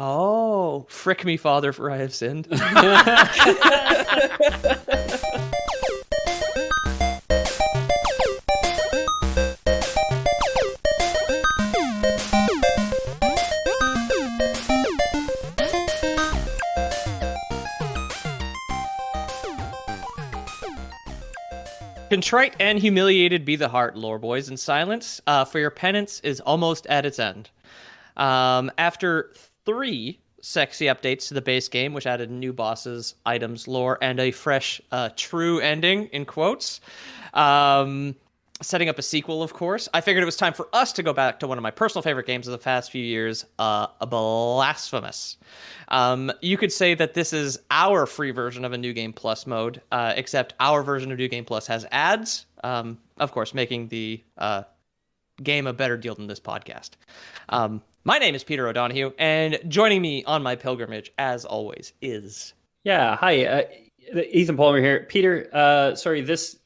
Oh, frick me, Father, for I have sinned. Contrite and humiliated be the heart, lore boys, and silence, for your penance is almost at its end. After 3 sexy updates to the base game, which added new bosses, items, lore, and a fresh, true ending, in quotes, setting up a sequel, of course, I figured it was time for us to go back to one of my personal favorite games of the past few years, Blasphemous. You could say that this is our free version of a New Game Plus mode, except our version of New Game Plus has ads, of course, making the game a better deal than this podcast. My name is Peter O'Donohue, and joining me on my pilgrimage, as always, is... Yeah, hi, Ethan Palmer here. Peter, sorry, this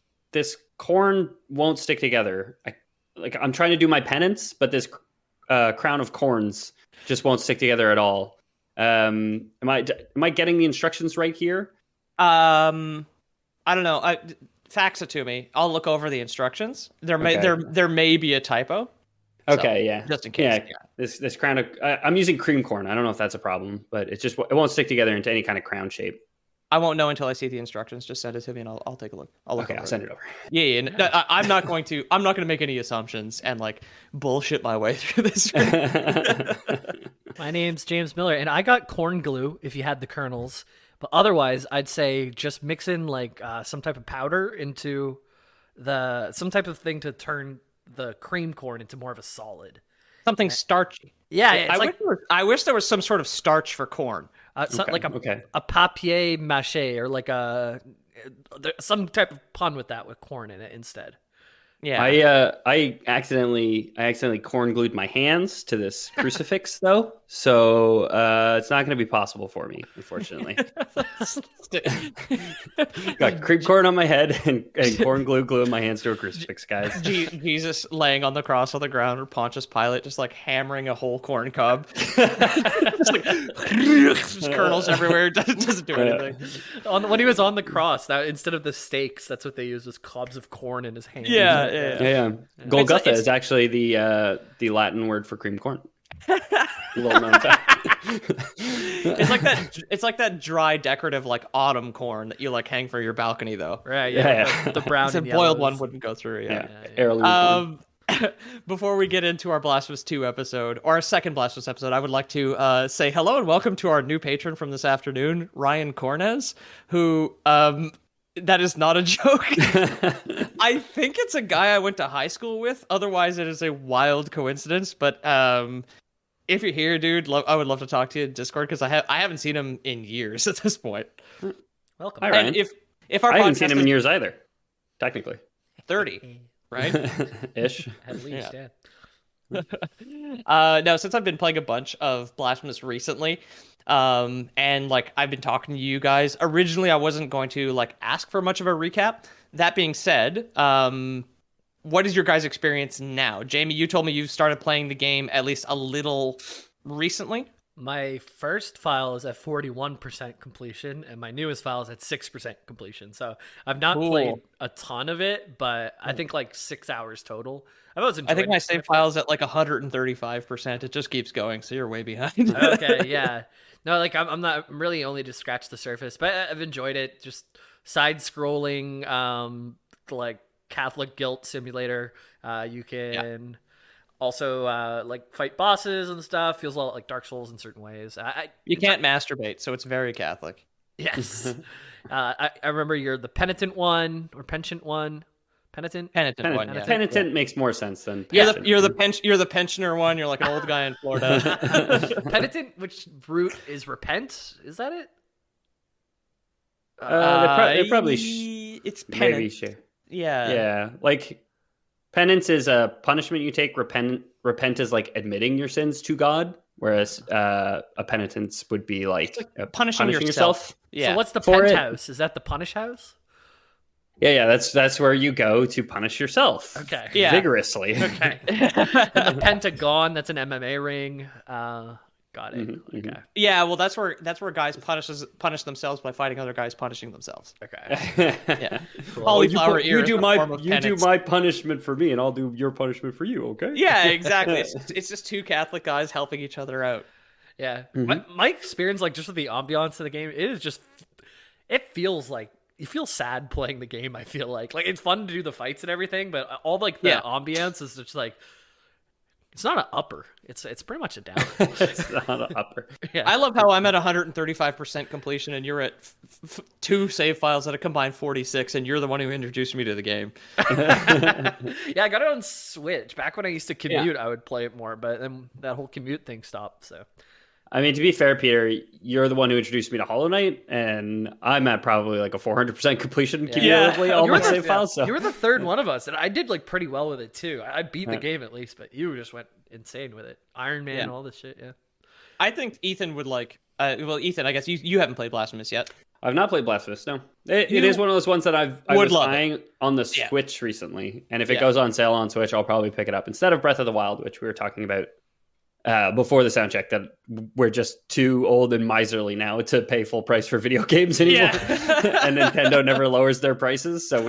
corn won't stick together. I'm trying to do my penance, but this crown of corns just won't stick together at all. Am I getting the instructions right here? I don't know. Fax it to me. I'll look over the instructions. There may be a typo. Okay, so, yeah. Just in case. Yeah. This crown of I'm using cream corn. I don't know if that's a problem, but it won't stick together into any kind of crown shape. I won't know until I see the instructions. Just send it to me, and I'll take a look. I'll send it over. Yeah. No, I'm not going to make any assumptions and like bullshit my way through this. My name's James Miller, and I got corn glue if you had the kernels. But otherwise, I'd say just mix in like some type of powder into some type of thing to turn the cream corn into more of a solid. Something starchy. Yeah, I wish there was some sort of starch for corn. Like a papier mâché or like some type of pun with corn in it instead. Yeah, I accidentally corn glued my hands to this crucifix though, so it's not going to be possible for me, unfortunately. Got cream corn on my head and corn gluing my hands to a crucifix, guys. Jesus laying on the cross on the ground, or Pontius Pilate just like hammering a whole corn cob, just like just kernels everywhere. Doesn't do anything. When he was on the cross, that instead of the stakes, that's what they used, was cobs of corn in his hands. Yeah. Golgotha is actually the Latin word for cream corn. Little known fact. It's like that dry decorative like autumn corn that you like hang for your balcony though. Right. Yeah. The brown and boiled one wouldn't go through. Heirloom corn. Before we get into our Blasphemous 2 episode, or our second Blasphemous episode, I would like to say hello and welcome to our new patron from this afternoon, Ryan Cornez, who that is not a joke. I think it's a guy I went to high school with. Otherwise, it is a wild coincidence. But if you're here, dude, I would love to talk to you in Discord, because I haven't seen him in years at this point. Welcome. Hi, Ryan. And if our I haven't podcast seen him in years either, technically. 30, right? Ish. At least, yeah. No, since I've been playing a bunch of Blasphemous recently, and like I've been talking to you guys, originally I wasn't going to like ask for much of a recap. That being said, what is your guys' experience now? Jamie, you told me you started playing the game at least a little recently. My first file is at 41% completion, and my newest file is at 6% completion. So I've not played a ton of it, but I think like 6 hours total. I think my save file is at like 135%. It just keeps going, so you're way behind. Okay, yeah. No, like I'm really only to scratch the surface, but I've enjoyed it. Just side-scrolling, like Catholic guilt simulator. You can also like fight bosses and stuff. Feels a lot like Dark Souls in certain ways. You can't masturbate, so it's very Catholic. Yes. I remember you're the penitent one or penchant one. Penitent one. Yeah. Penitent makes more sense than pension. You're the pensioner one. You're like an old guy in Florida. Penitent, which root is repent? Is that it? They're probably it's penance. Maybe Yeah. Like penance is a punishment you take. Repent is like admitting your sins to God, whereas a penitence would be like punishing yourself. Yeah. So what's the penthouse? Is that the punish house? Yeah, that's where you go to punish yourself. Okay. Vigorously. Okay. And the Pentagon, that's an MMA ring. Got it. Mhm, Okay. Yeah, well, that's where guys punish themselves by fighting other guys punishing themselves. Okay. Yeah. Cool. Cauliflower ear you is do a form of you do penance. my punishment for me, and I'll do your punishment for you. Okay? Yeah, exactly. It's just two Catholic guys helping each other out. Yeah. Mhm. My experience, like, just with the ambiance of the game, it is just, it feels like, you feel sad playing the game, I feel like. Like, it's fun to do the fights and everything, but all, like, the Yeah. ambiance is just, like, it's not an upper. It's pretty much a downer. It's not an upper. Yeah. I love how I'm at 135% completion and you're at 2 save files at a combined 46, and you're the one who introduced me to the game. Yeah, I got it on Switch. Back when I used to commute, I would play it more, but then that whole commute thing stopped, so. I mean, to be fair, Peter, you're the one who introduced me to Hollow Knight, and I'm at probably like a 400% completion cumulatively all my save files. So You were the third one of us, and I did like pretty well with it too. I beat the game at least, but you just went insane with it. Iron Man, all this shit, yeah. I think Ethan would like. Well, Ethan, I guess you haven't played Blasphemous yet. I've not played Blasphemous. No, it is one of those ones that I was eyeing on the Switch recently, and if it goes on sale on Switch, I'll probably pick it up instead of Breath of the Wild, which we were talking about before the sound check, that we're just too old and miserly now to pay full price for video games anymore. And Nintendo never lowers their prices, so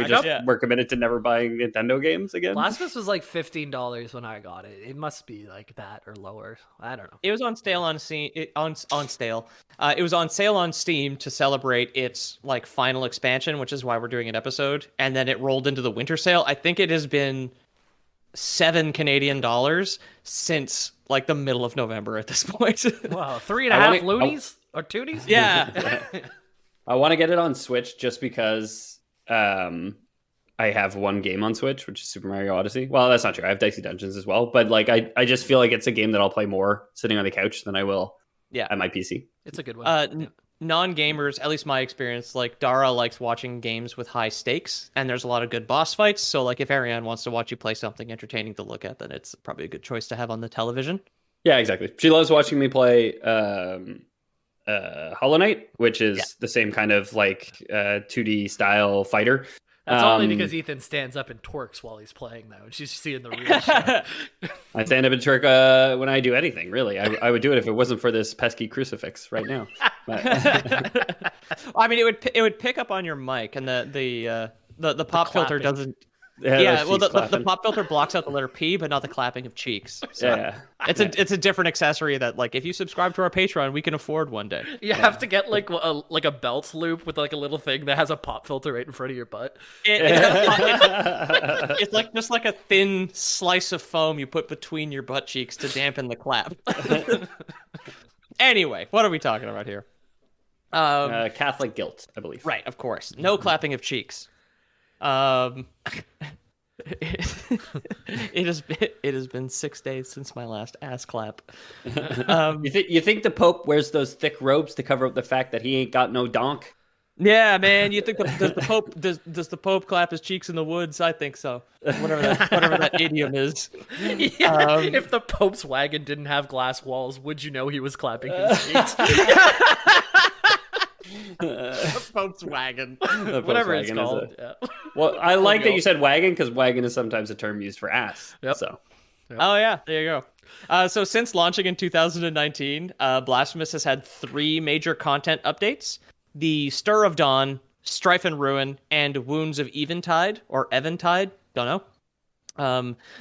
we're committed to never buying Nintendo games again. Blasphemous was like $15 when I got it. It must be like that or lower. I don't know. It was on sale on Steam. It was on sale on Steam to celebrate its like final expansion, which is why we're doing an episode. And then it rolled into the winter sale. I think it has been $7 Canadian since like the middle of November at this point. Wow, 3.5 loonies or toonies? Yeah. I want to get it on Switch just because I have one game on Switch, which is Super Mario Odyssey. Well, that's not true. I have Dicey Dungeons as well. But like, I just feel like it's a game that I'll play more sitting on the couch than I will at my PC. It's a good one. Non-gamers, at least my experience, like Dara likes watching games with high stakes, and there's a lot of good boss fights. So like if Ariane wants to watch you play something entertaining to look at, then it's probably a good choice to have on the television. Yeah, exactly. She loves watching me play Hollow Knight, which is the same kind of like 2D style fighter. That's only because Ethan stands up and twerks while he's playing, though. And she's seeing the real shit. I stand up and twerk when I do anything, really. I would do it if it wasn't for this pesky crucifix right now. I mean, it would pick up on your mic, and the pop filter doesn't. Yeah, well, the pop filter blocks out the letter P, but not the clapping of cheeks. So it's a different accessory that, like, if you subscribe to our Patreon, we can afford one day. You have to get like a belt loop with like a little thing that has a pop filter right in front of your butt. It's like just like a thin slice of foam you put between your butt cheeks to dampen the clap. Anyway, what are we talking about here? Catholic guilt, I believe. Right, of course. No clapping of cheeks. It has been 6 days since my last ass clap. You think the Pope wears those thick robes to cover up the fact that he ain't got no donk? Yeah, man. You think does the Pope clap his cheeks in the woods? I think so. Whatever that idiom is. Yeah, if the Pope's wagon didn't have glass walls, would you know he was clapping his cheeks? The Pope's wagon. Whatever it's called. Well, I like that you said wagon, because wagon is sometimes a term used for ass. Yep. So. Yep. Oh yeah, there you go. So since launching in 2019, Blasphemous has had 3 major content updates: the Stir of Dawn, Strife and Ruin, and Wounds of Evantide or Evantide. Don't know.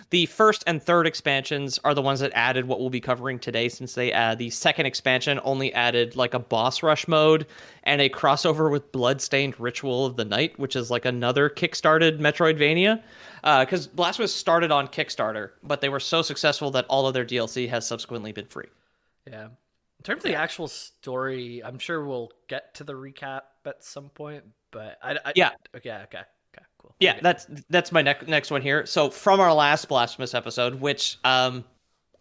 The first and third expansions are the ones that added what we'll be covering today, since the second expansion only added like a boss rush mode and a crossover with Bloodstained Ritual of the Night, which is like another kickstarted Metroidvania. Because Blasphemous started on Kickstarter, but they were so successful that all of their DLC has subsequently been free. Yeah. In terms of the actual story, I'm sure we'll get to the recap at some point, but Okay. Cool. Yeah, that's my next one here. So from our last Blasphemous episode, which I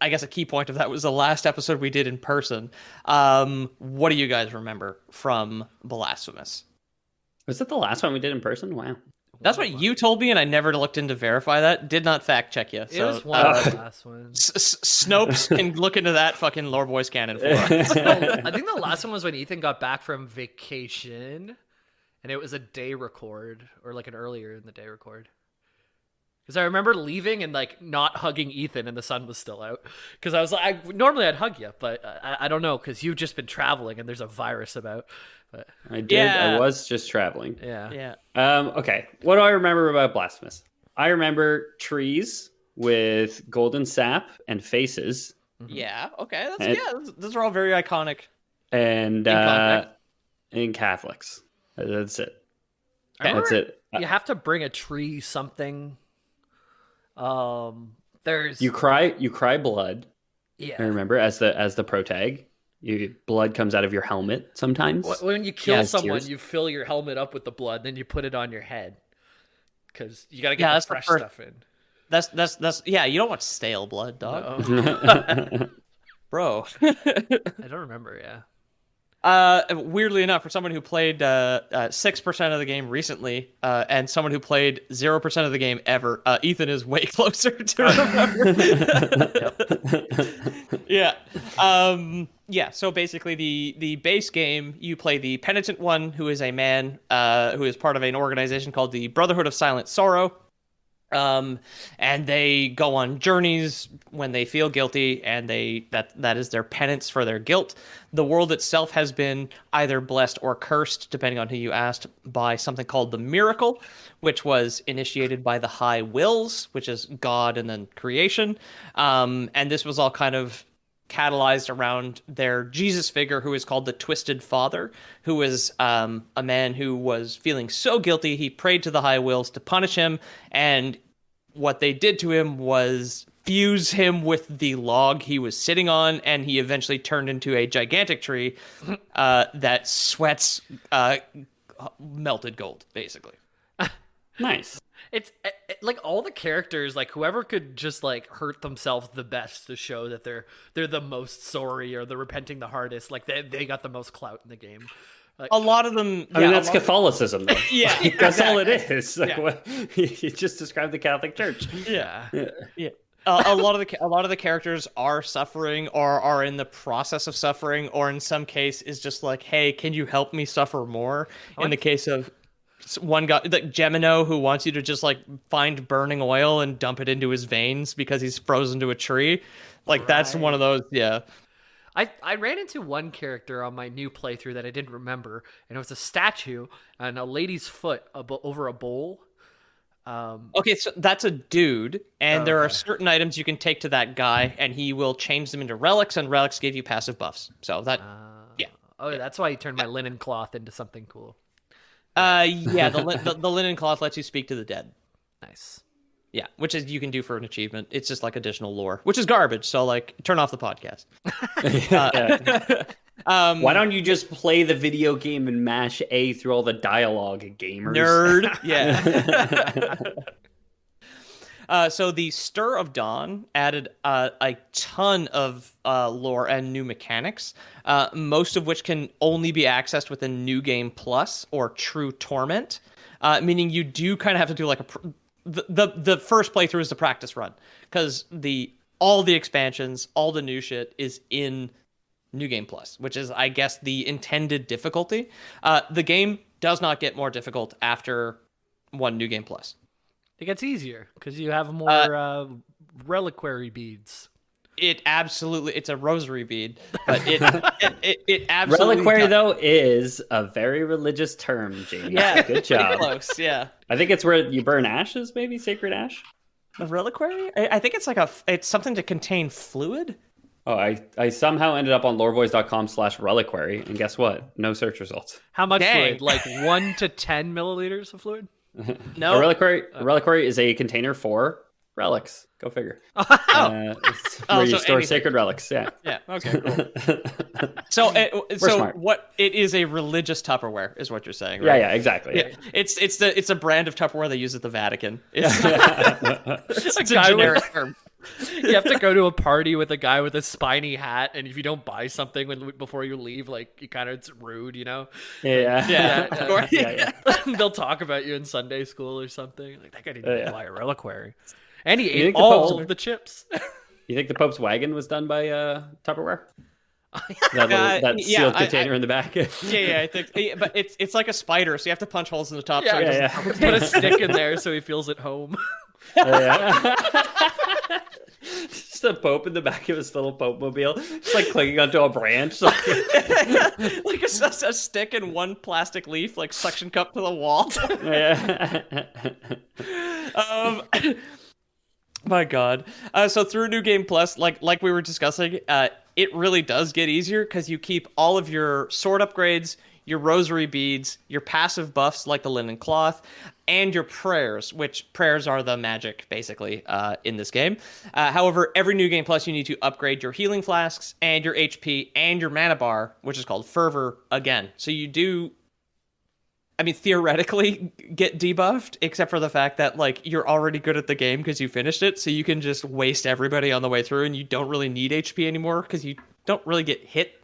guess a key point of that was the last episode we did in person. What do you guys remember from Blasphemous? Was that the last one we did in person? Wow. That's what you told me, and I never looked in to verify that. Did not fact check you. So, it was one of the last ones. Snopes can look into that fucking Lore Boys canon for us. I think the last one was when Ethan got back from vacation. And it was a day record, or like an earlier in the day record. Because I remember leaving and like not hugging Ethan, and the sun was still out. Because I was like, normally I'd hug you, but I don't know, because you've just been traveling and there's a virus about. But I did. Yeah. I was just traveling. yeah. Okay. What do I remember about Blasphemous? I remember trees with golden sap and faces. Yeah. Okay. Those are all very iconic. And in Catholics, that's it. That's it. You have to bring a tree something. There's you cry blood. Yeah. I remember as the protag, blood comes out of your helmet sometimes. When you kill someone, tears. you fill your helmet up with the blood, then you put it on your head because you got to get the fresh stuff in. That's you don't want stale blood, dog. No. Bro. I don't remember. Yeah. Weirdly enough, for someone who played 6% of the game recently, and someone who played 0% of the game ever, Ethan is way closer to remember. Yeah. So basically, the base game, you play the Penitent one, who is a man who is part of an organization called the Brotherhood of Silent Sorrow. And they go on journeys when they feel guilty, and that is their penance for their guilt. The world itself has been either blessed or cursed, depending on who you asked, by something called the Miracle, which was initiated by the High Wills, which is God and then creation. And this was all kind of catalyzed around their Jesus figure, who is called the Twisted Father, who was a man who was feeling so guilty he prayed to the High Wills to punish him, and what they did to him was fuse him with the log he was sitting on, and he eventually turned into a gigantic tree that sweats melted gold, basically. Nice. It's like all the characters, like whoever could just like hurt themselves the best to show that they're the most sorry or they're repenting the hardest, like they got the most clout in the game. Like, a lot of them. I mean, that's Catholicism, though. Yeah, that's all it is. Like, what, you just described the Catholic Church. Yeah. A lot of the characters are suffering or are in the process of suffering, or in some case is just like, hey, can you help me suffer more? In the case of one guy, like Gemino, who wants you to just like find burning oil and dump it into his veins because he's frozen to a tree. Like that's one of those. Yeah. I ran into one character on my new playthrough that I didn't remember, and it was a statue and a lady's foot over a bowl. Okay, so that's a dude, and there are certain items you can take to that guy, and he will change them into relics, and relics give you passive buffs. So that, that's why he turned my linen cloth into something cool. The linen cloth lets you speak to the dead. Nice. Yeah, which is you can do for an achievement. It's just like additional lore, which is garbage. So like, turn off the podcast. Why don't you just play the video game and mash A through all the dialogue, gamers? Nerd. Yeah. So the Stir of Dawn added a ton of lore and new mechanics, most of which can only be accessed within New Game Plus or True Torment, meaning you do kind of have to do like the first playthrough is the practice run, because all the expansions, all the new shit is in New Game Plus, which is, I guess, the intended difficulty. The game does not get more difficult after one New Game Plus. It gets easier because you have more reliquary beads. It's a rosary bead, but it absolutely. Reliquary though is a very religious term, Jamie. Yeah, good job. Close, yeah. I think it's where you burn ashes, maybe sacred ash. A reliquary? I think it's it's something to contain fluid. Oh, I somehow ended up on loreboys.com/reliquary, and guess what? No search results. How much fluid? Like 1 to 10 milliliters of fluid? No. A reliquary is a container for relics. Go figure. Where you store sacred relics. Yeah. Yeah. Okay. Cool. So what it is a religious Tupperware is what you're saying, right? Yeah. Exactly. Yeah. It's a brand of Tupperware they use at the Vatican. It's a generic term. You have to go to a party with a guy with a spiny hat, and if you don't buy something before you leave, like it's rude, you know? Yeah. They'll talk about you in Sunday school or something. Like, that guy didn't buy a reliquary. And he ate all of the chips. You think the Pope's wagon was done by Tupperware? That sealed container in the back. I think. But it's like a spider, so you have to punch holes in the top. Put a stick in there so he feels at home. Yeah. Just a Pope in the back of his little Pope mobile, just like clinging onto a branch. Like a stick and one plastic leaf, like suction cup to the wall. Yeah. My God. So through New Game Plus, like we were discussing, it really does get easier because you keep all of your sword upgrades, your rosary beads, your passive buffs like the linen cloth, and your prayers, which prayers are the magic, basically, in this game. However, every New Game Plus, you need to upgrade your healing flasks and your HP and your mana bar, which is called Fervor, again. So you do, I mean, theoretically get debuffed, except for the fact that, like, you're already good at the game because you finished it, so you can just waste everybody on the way through, and you don't really need HP anymore because you don't really get hit.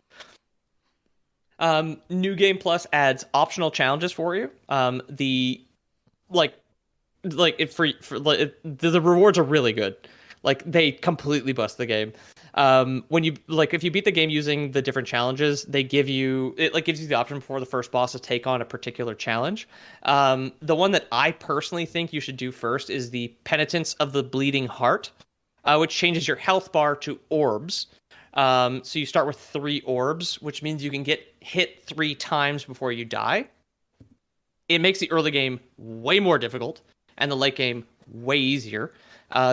New Game Plus adds optional challenges for you. The rewards are really good. Like, they completely bust the game. When you if you beat the game using the different challenges, they gives you the option for the first boss to take on a particular challenge. The one that I personally think you should do first is the Penitence of the Bleeding Heart, which changes your health bar to orbs. So you start with 3 orbs, which means you can get hit 3 times before you die. It makes the early game way more difficult and the late game way easier,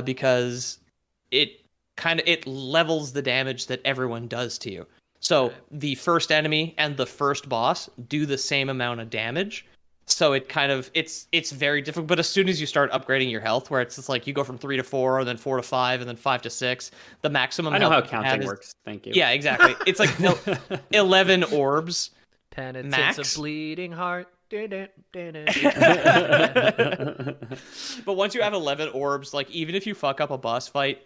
because it levels the damage that everyone does to you. So the first enemy and the first boss do the same amount of damage. So it's very difficult. But as soon as you start upgrading your health, where it's just like you go from 3 to 4, and then 4 to 5, and then 5 to 6, the maximum. I know health how counting works. Thank you. Yeah, exactly. It's like 11 orbs. Penitence max. of Bleeding Heart. But once you have 11 orbs, like, even if you fuck up a boss fight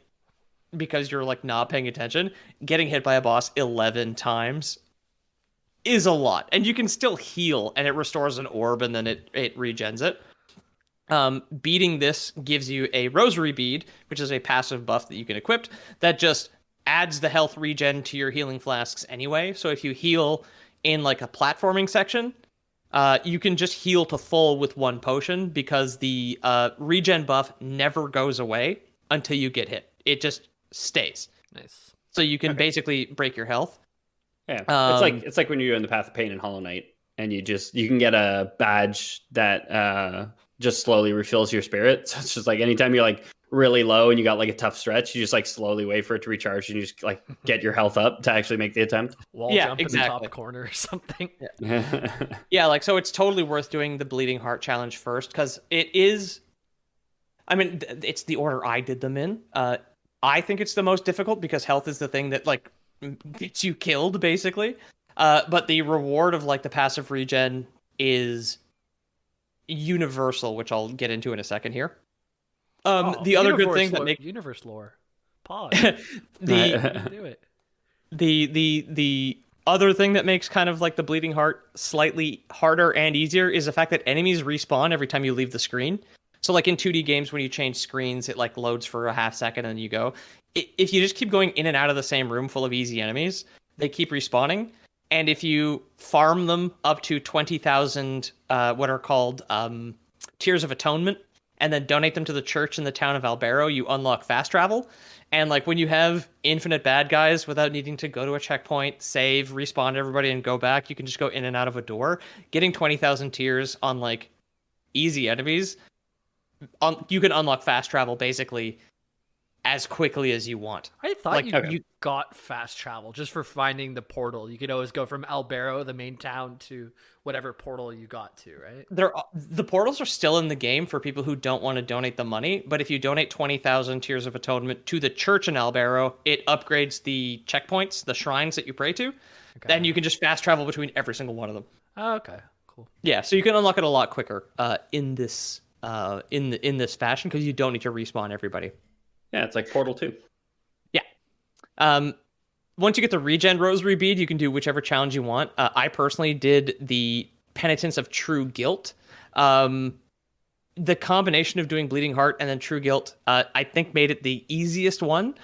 because you're like not paying attention, getting hit by a boss 11 times is a lot. And you can still heal, and it restores an orb, and then it regens it. Beating this gives you a rosary bead, which is a passive buff that you can equip that just adds the health regen to your healing flasks anyway. So if you heal in like a platforming section, you can just heal to full with 1 potion, because the regen buff never goes away until you get hit. It just stays. Nice. So you can basically break your health. Yeah, it's like when you're in the Path of Pain in Hollow Knight, and you can get a badge that just slowly refills your spirit. So it's just like anytime you're like really low and you got like a tough stretch, you just like slowly wait for it to recharge, and you just like get your health up to actually make the attempt. Wall jump in the top corner or something. Yeah. Yeah, like, so it's totally worth doing the Bleeding Heart challenge first, because it is, I mean, it's the order I did them in. I think it's the most difficult because health is the thing that like gets you killed, basically. But the reward of like the passive regen is universal, which I'll get into in a second here. The other good thing that makes universe lore. Pause. Do it. The other thing that makes kind of like the Bleeding Heart slightly harder and easier is the fact that enemies respawn every time you leave the screen. So like in 2D games, when you change screens, it like loads for a half second and you go. If you just keep going in and out of the same room full of easy enemies, they keep respawning. And if you farm them up to 20,000 what are called Tears of Atonement, and then donate them to the church in the town of Albero, you unlock fast travel. And like when you have infinite bad guys without needing to go to a checkpoint, save, respawn everybody, and go back, you can just go in and out of a door. Getting 20,000 tears on like easy enemies, you can unlock fast travel basically as quickly as you want. I thought you got fast travel just for finding the portal. You could always go from Albero, the main town, to whatever portal you got to, right? The portals are still in the game for people who don't want to donate the money, but if you donate 20,000 Tears of Atonement to the church in Albero, it upgrades the checkpoints, the shrines that you pray to. Okay. Then you can just fast travel between every single one of them. Oh, okay, cool. Yeah, so you can unlock it a lot quicker in this in this fashion, because you don't need to respawn everybody. Yeah, it's like Portal 2. Yeah. Once you get the regen rosary bead, you can do whichever challenge you want. I personally did the Penitence of True Guilt. The combination of doing Bleeding Heart and then True Guilt, I think made it the easiest one,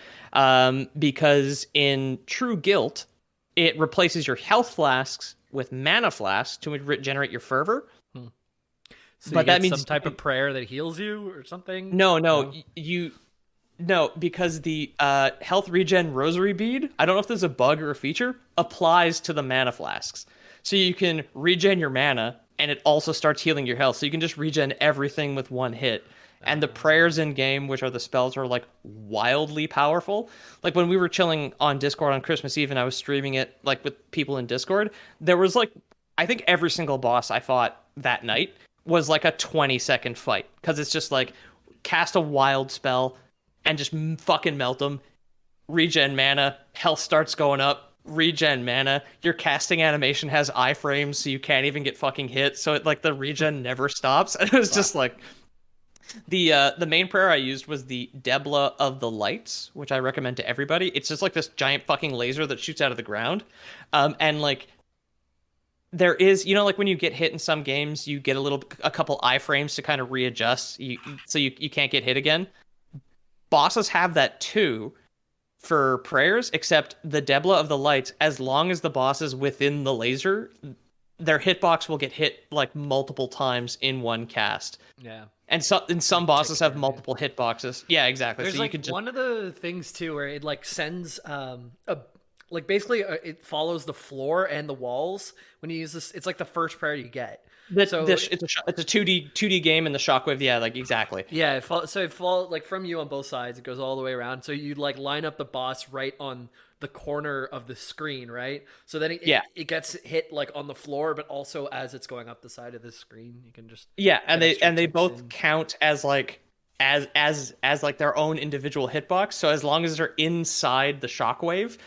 because in True Guilt, it replaces your health flasks with mana flasks to regenerate your fervor. So but you that get means some type of prayer that heals you or something? no. No, because the health regen rosary bead, I don't know if there's a bug or a feature, applies to the mana flasks. So you can regen your mana, and it also starts healing your health. So you can just regen everything with one hit. And the prayers in game, which are the spells, are like wildly powerful. Like when we were chilling on Discord on Christmas Eve, and I was streaming it like with people in Discord, there was like, I think every single boss I fought that night was like a 20-second fight, because it's just like cast a wild spell and just fucking melt them, regen mana, health starts going up, regen mana, your casting animation has iframes, so you can't even get fucking hit, so it, like the regen never stops. And it was just like the main prayer I used was the Debla of the Lights, which I recommend to everybody. It's just like this giant fucking laser that shoots out of the ground, and like there is, you know, like when you get hit in some games, you get a couple iframes to kind of readjust, so you can't get hit again. Bosses have that too for prayers, except the Debla of the Lights, as long as the boss is within the laser, their hitbox will get hit like multiple times in one cast. Yeah. And some bosses have multiple hitboxes. Yeah, exactly. There's so like you could just... one of the things too where it like sends like basically it follows the floor and the walls when you use this. It's like the first prayer you get. It's a 2D game in the shockwave. Yeah, like exactly. Yeah, it falls like from you on both sides. It goes all the way around. So you like line up the boss right on the corner of the screen, right? So then it gets hit like on the floor, but also as it's going up the side of the screen, you can just and they both count as like as like their own individual hitbox. So as long as they're inside the shockwave,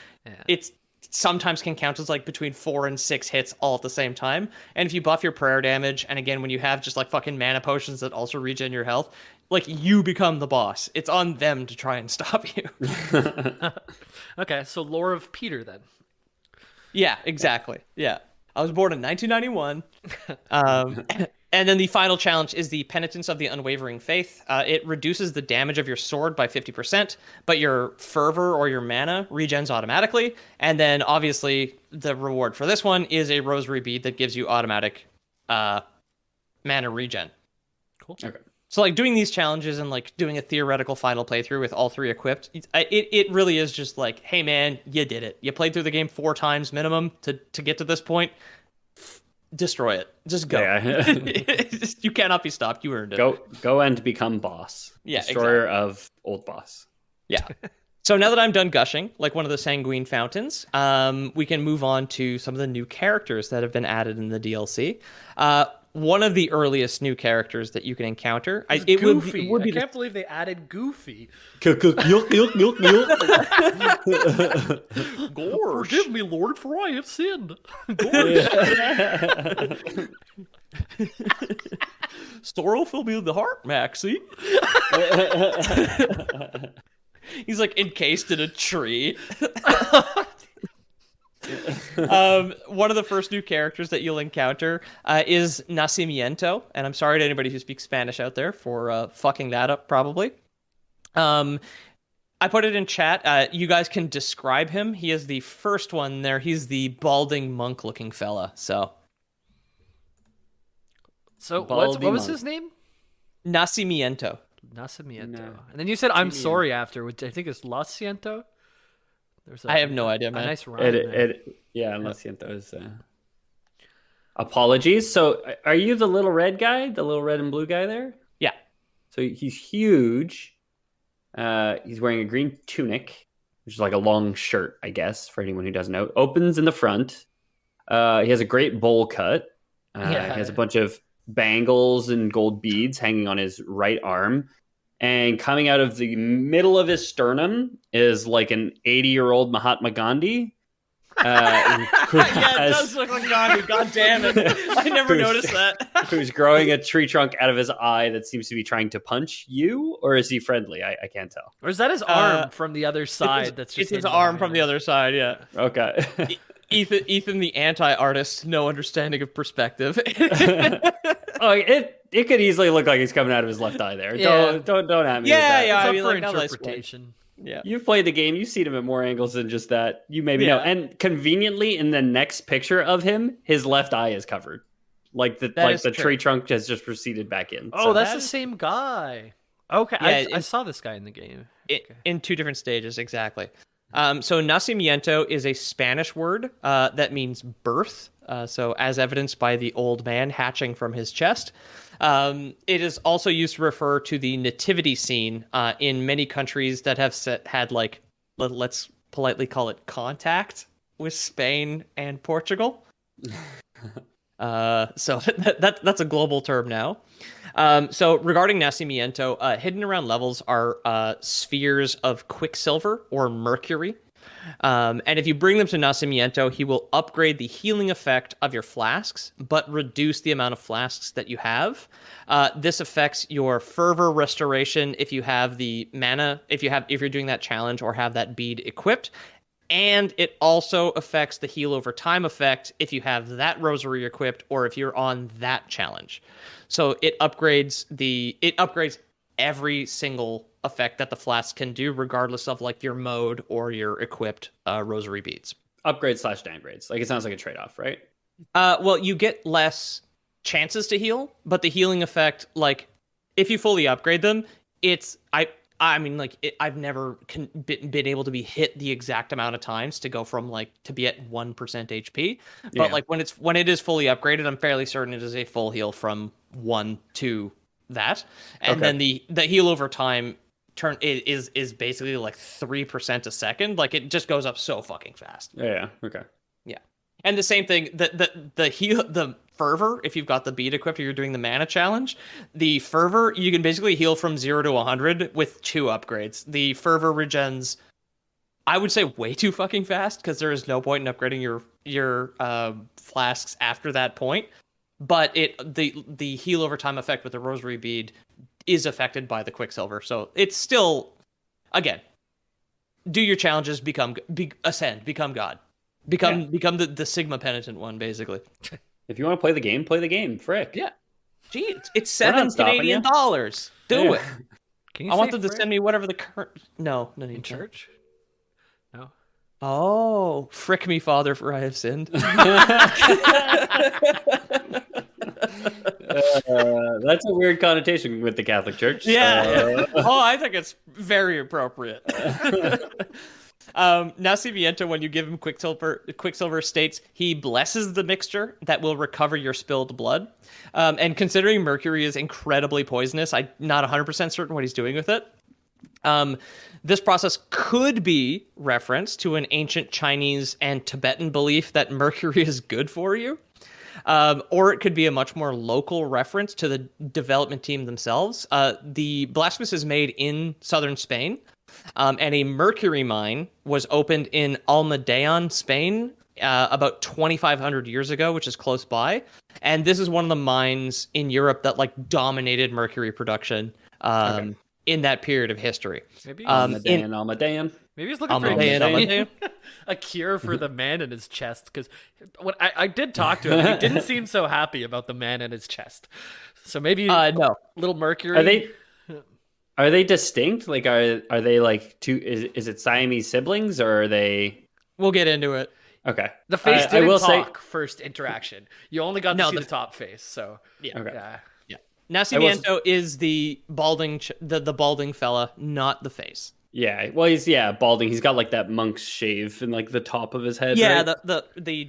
it's sometimes can count as like between 4 and 6 hits all at the same time. And if you buff your prayer damage, and again, when you have just like fucking mana potions that also regen your health, like you become the boss. It's on them to try and stop you. Okay, so lore of Peter then. Yeah, exactly. Yeah. I was born in 1991. And then the final challenge is the Penitence of the Unwavering Faith. It reduces the damage of your sword by 50%, but your fervor or your mana regens automatically. And then obviously the reward for this one is a rosary bead that gives you automatic mana regen. Cool. Okay. So like doing these challenges and like doing a theoretical final playthrough with all 3 equipped, it really is just like, hey man, you did it. You played through the game 4 times minimum to get to this point. Destroy it. Just go. Yeah. You cannot be stopped. You earned it. Go and become boss. Yeah, Destroyer of old boss. Yeah. So now that I'm done gushing, like one of the sanguine fountains, we can move on to some of the new characters that have been added in the DLC. One of the earliest new characters that you can encounter. Goofy. I can't believe they added Goofy. Gorge. Forgive me, Lord, for I have sinned. Gorge. Sorrow fill me with the heart, Maxie. He's like encased in a tree. One of the first new characters that you'll encounter is Nacimiento, and I'm sorry to anybody who speaks Spanish out there for fucking that up, probably. I put it in chat. You guys can describe him. He is the first one there. He's the balding monk-looking fella. So what was his name? Nacimiento. Nacimiento. No. And then you said I'm sorry after, which I think is Lo Siento. I have no idea, man. A nice rhyme. Lo Siento is apologies. So are you the little red guy, the little red and blue guy there? Yeah. So he's huge. He's wearing a green tunic, which is like a long shirt, I guess, for anyone who doesn't know. Opens in the front. He has a great bowl cut. He has a bunch of bangles and gold beads hanging on his right arm. And coming out of the middle of his sternum is like an 80-year-old Mahatma Gandhi. Yeah, it does look like Gandhi. God damn it. I never noticed that. Who's growing a tree trunk out of his eye that seems to be trying to punch you? Or is he friendly? I can't tell. Or is that his arm from the other side? It's his arm from the other side, yeah. Okay. Ethan, the anti-artist, no understanding of perspective. It could easily look like he's coming out of his left eye there. Yeah. Don't at me. Yeah, it's up for interpretation. Yeah. You've played the game. You've seen him at more angles than just that. You maybe know. And conveniently, in the next picture of him, his left eye is covered. Like the true. tree trunk has just receded back in. Oh, So that's the same guy. Okay, Yeah, I saw this guy in the game. In 2 different stages, exactly. So Nacimiento is a Spanish word that means birth. So as evidenced by the old man hatching from his chest. It is also used to refer to the nativity scene in many countries that have had like, let's politely call it contact with Spain and Portugal. So that's a global term now. So regarding Nacimiento, hidden around levels are spheres of quicksilver or mercury. And if you bring them to Nacimiento, he will upgrade the healing effect of your flasks, but reduce the amount of flasks that you have. This affects your fervor restoration if you have the mana, if you're doing that challenge or have that bead equipped. And it also affects the heal over time effect if you have that rosary equipped or if you're on that challenge. So it upgrades every single effect that the flask can do, regardless of like your mode or your equipped rosary beads. Upgrade/downgrades. Like it sounds like a trade-off, right? Well, you get less chances to heal, but the healing effect, like if you fully upgrade them, I mean, like I've never been able to be hit the exact amount of times to go from like to be at 1% HP. But like when it is fully upgraded, I'm fairly certain it is a full heal from 1 to that, and then the heal over time is basically like 3% a second. Like it just goes up so fucking fast. Yeah. Okay. Yeah, and the same thing the fervor, if you've got the bead equipped or you're doing the mana challenge, the fervor, you can basically heal from 0 to 100 with 2 upgrades. The fervor regens, I would say, way too fucking fast, because there is no point in upgrading your flasks after that point. But the heal over time effect with the rosary bead is affected by the quicksilver. So it's still, again, do your challenges, ascend, become God. Become the Sigma penitent one, basically. If you want to play the game, frick. Yeah. Gee, it's $7 Canadian dollars. Do it. I want them to send me whatever the current. No need in to. church. No. Oh, frick me, Father, for I have sinned. That's a weird connotation with the Catholic Church. Yeah. Oh, I think it's very appropriate. Nacimiento, when you give him Quicksilver states he blesses the mixture that will recover your spilled blood. And considering mercury is incredibly poisonous, I'm not 100% certain what he's doing with it. This process could be reference to an ancient Chinese and Tibetan belief that mercury is good for you. Or it could be a much more local reference to the development team themselves. The Blaphemous is made in southern Spain, and a mercury mine was opened in Almadeon, Spain, about 2,500 years ago, which is close by. And this is one of the mines in Europe that like dominated mercury production in that period of history. Maybe Almadeon. Maybe he's looking for a cure for the man in his chest, because when I did talk to him, he didn't seem so happy about the man in his chest. So maybe no. Little mercury. Are they distinct? Like are they like two? Is it Siamese siblings, or are they? We'll get into it. Okay. The face didn't talk first interaction. You only got to see the top face. So yeah. Okay. Yeah. Nacimiento is the balding the balding fella, not the face. Yeah, well, he's balding. He's got like that monk's shave in like the top of his head. Yeah, right? the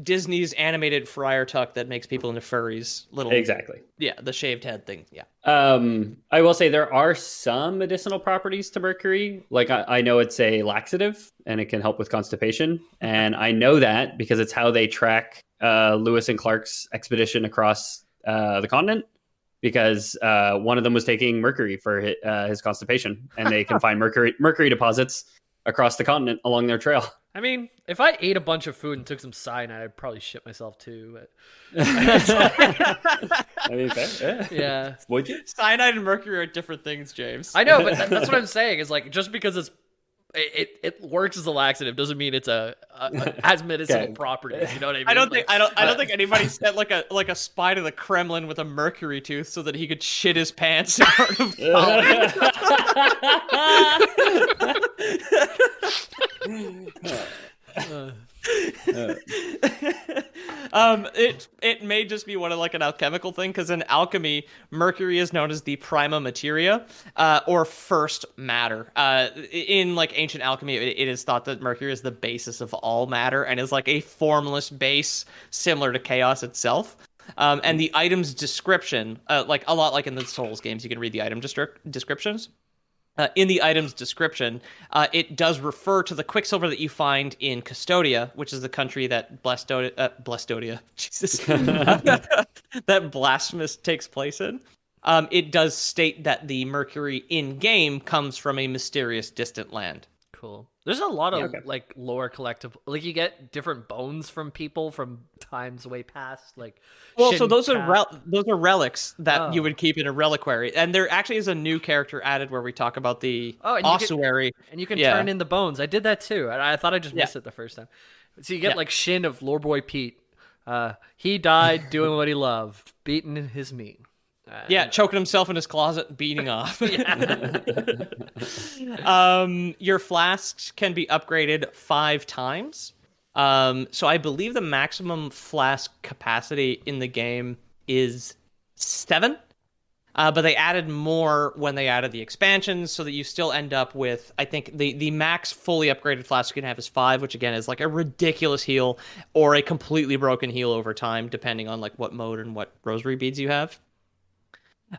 Disney's animated friar tuck that makes people into furries. Exactly. Yeah, the shaved head thing. Yeah. I will say there are some medicinal properties to mercury. Like I know it's a laxative and it can help with constipation, and I know that because it's how they track Lewis and Clark's expedition across the continent. Because one of them was taking mercury for his constipation, and they can find mercury deposits across the continent along their trail. I mean, if I ate a bunch of food and took some cyanide, I'd probably shit myself too. But... I mean, fair. Yeah. Would you? Cyanide and mercury are different things, James. I know, but that's what I'm saying. Is like just because it works as a laxative doesn't mean it's has medicinal properties. You know what I mean? I don't think anybody sent like a spy to the Kremlin with a mercury tooth so that he could shit his pants in front of It may just be one of like an alchemical thing, because in alchemy, mercury is known as the prima materia, or first matter. In like ancient alchemy, it is thought that mercury is the basis of all matter and is like a formless base similar to chaos itself. And the item's description, like a lot like in the Souls games, you can read the item descriptions. In the item's description, it does refer to the quicksilver that you find in Custodia, which is the country that Blastodia, Jesus, that Blasphemous takes place in. It does state that the mercury in-game comes from a mysterious distant land. Cool. There's a lot of like lore collectible. Like you get different bones from people from times way past. Like, well, so those are relics that you would keep in a reliquary, and there actually is a new character added where we talk about the ossuary, and you can turn in the bones. I did that too. I thought I just missed it the first time. So you get like Shin of Lore Boy Pete. He died doing what he loved, beating his meat. Choking himself in his closet, beating off. Your flasks can be upgraded 5 times. So I believe the maximum flask capacity in the game is 7. But they added more when they added the expansions, so that you still end up with, I think, the max fully upgraded flask you can have is 5, which again is like a ridiculous heal or a completely broken heal over time, depending on like what mode and what rosary beads you have.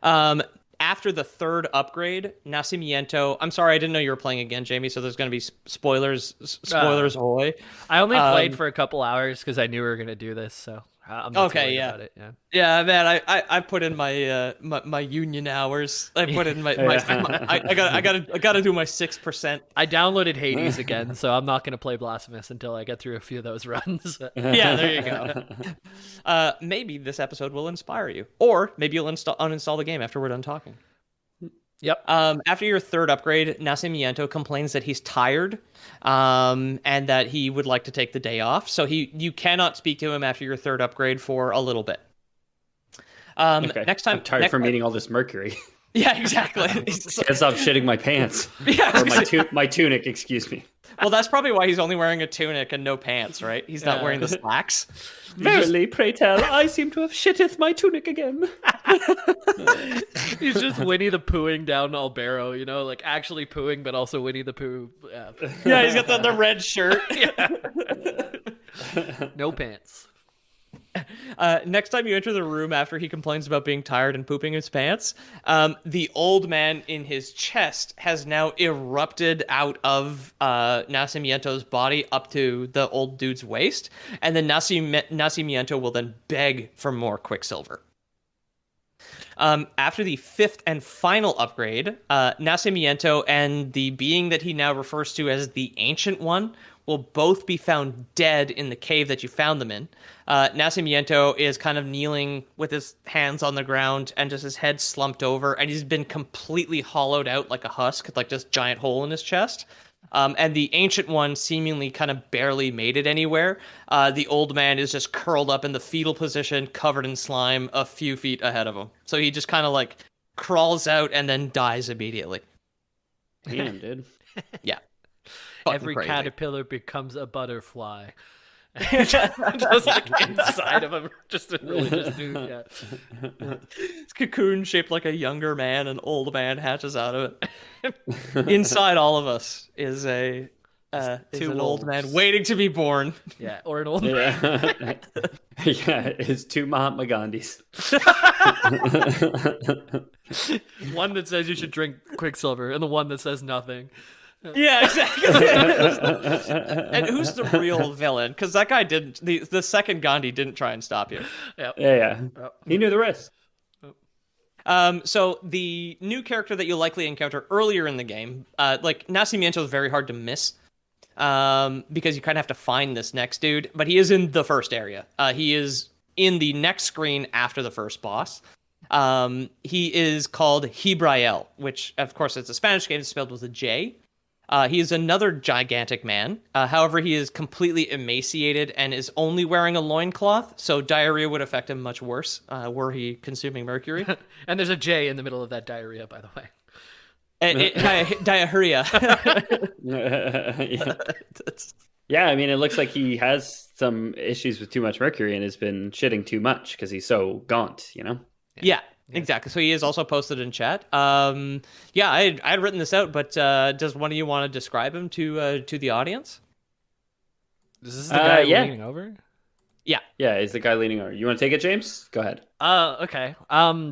After the 3rd upgrade, Nacimiento. I'm sorry, I didn't know you were playing again, Jamie. So there's going to be spoilers. Ahoy! I only played for a couple hours because I knew we were going to do this. So I'm not worried about it. Yeah, man. I put in my my union hours. I put in my I gotta do my 6%. I downloaded Hades again, so I'm not going to play Blasphemous until I get through a few of those runs. Yeah, there you go. Maybe this episode will inspire you, or maybe you'll uninstall the game after we're done talking. Yep. After your 3rd upgrade, Nacimiento complains that he's tired, and that he would like to take the day off. So you cannot speak to him after your 3rd upgrade for a little bit. Next time, I'm tired from eating all this mercury. Yeah, exactly. Can't stop shitting my pants. Yeah, or my tunic. Excuse me. Well, that's probably why he's only wearing a tunic and no pants, right? He's not wearing the slacks. Verily, pray tell, I seem to have shitteth my tunic again. He's just Winnie the Poohing down Albero, like actually pooing, but also Winnie the Pooh. Yeah, he's got the red shirt. No pants. Next time you enter the room after he complains about being tired and pooping his pants, the old man in his chest has now erupted out of Nacimiento's body up to the old dude's waist, and then Nacimiento will then beg for more quicksilver. After the 5th and final upgrade, Nacimiento and the being that he now refers to as the Ancient One will both be found dead in the cave that you found them in. Nacimiento is kind of kneeling with his hands on the ground and just his head slumped over, and he's been completely hollowed out like a husk, like this giant hole in his chest. And the Ancient One seemingly kind of barely made it anywhere. The old man is just curled up in the fetal position, covered in slime, a few feet ahead of him. So he just kind of like crawls out and then dies immediately. Damn, dude. Yeah. Every caterpillar becomes a butterfly. Just like inside of him, just a religious dude. Yeah. It's cocoon shaped like a younger man, an old man hatches out of it. Inside all of us is an old man waiting to be born. Yeah, or an old man. Yeah, it's 2 Mahatma Gandhis. One that says you should drink Quicksilver, and the one that says nothing. Yeah, exactly. And who's the real villain? Because that guy didn't. The second Gandhi didn't try and stop you. Yeah. He knew the risk. So the new character that you'll likely encounter earlier in the game, like Nacimiento is very hard to miss, because you kind of have to find this next dude. But he is in the first area. He is in the next screen after the first boss. He is called Hibrael, which of course it's a Spanish game spelled with a J. He is another gigantic man. However, he is completely emaciated and is only wearing a loincloth, so diarrhea would affect him much worse were he consuming mercury. And there's a J in the middle of that diarrhea, by the way. Diarrhea. Yeah, I mean, it looks like he has some issues with too much mercury and has been shitting too much because he's so gaunt, you know? Yeah, exactly. So he is also posted in chat. Yeah, I'd written this out, but does one of you want to describe him to the audience? Is this the guy yeah. leaning over? Yeah, he's the guy leaning over. You want to take it, James? Go ahead. Okay.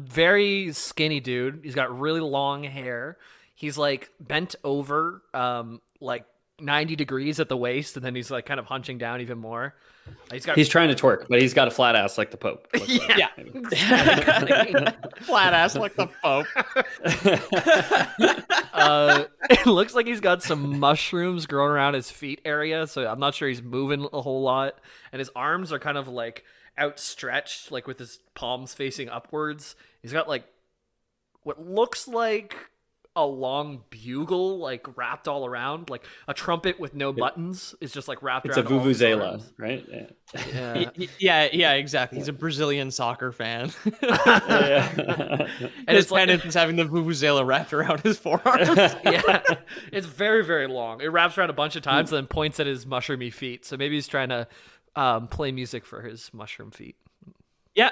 Very skinny dude. He's got really long hair. He's like bent over, like 90 degrees at the waist, and then he's like kind of hunching down even more. He's trying to twerk, but he's got a flat ass like the Pope. Yeah. Flat ass like the Pope. It looks like he's got some mushrooms growing around his feet area, so I'm not sure he's moving a whole lot. And his arms are kind of like outstretched, like with his palms facing upwards. He's got like what looks like a long bugle, like wrapped all around, like a trumpet with no buttons is just like wrapped around. It's a vuvuzela, right? Yeah, exactly. He's a Brazilian soccer fan. Yeah. And his penance is having the vuvuzela wrapped around his forearms. Yeah, it's very, very long. It wraps around a bunch of times and then points at his mushroomy feet. So maybe he's trying to play music for his mushroom feet. Yeah,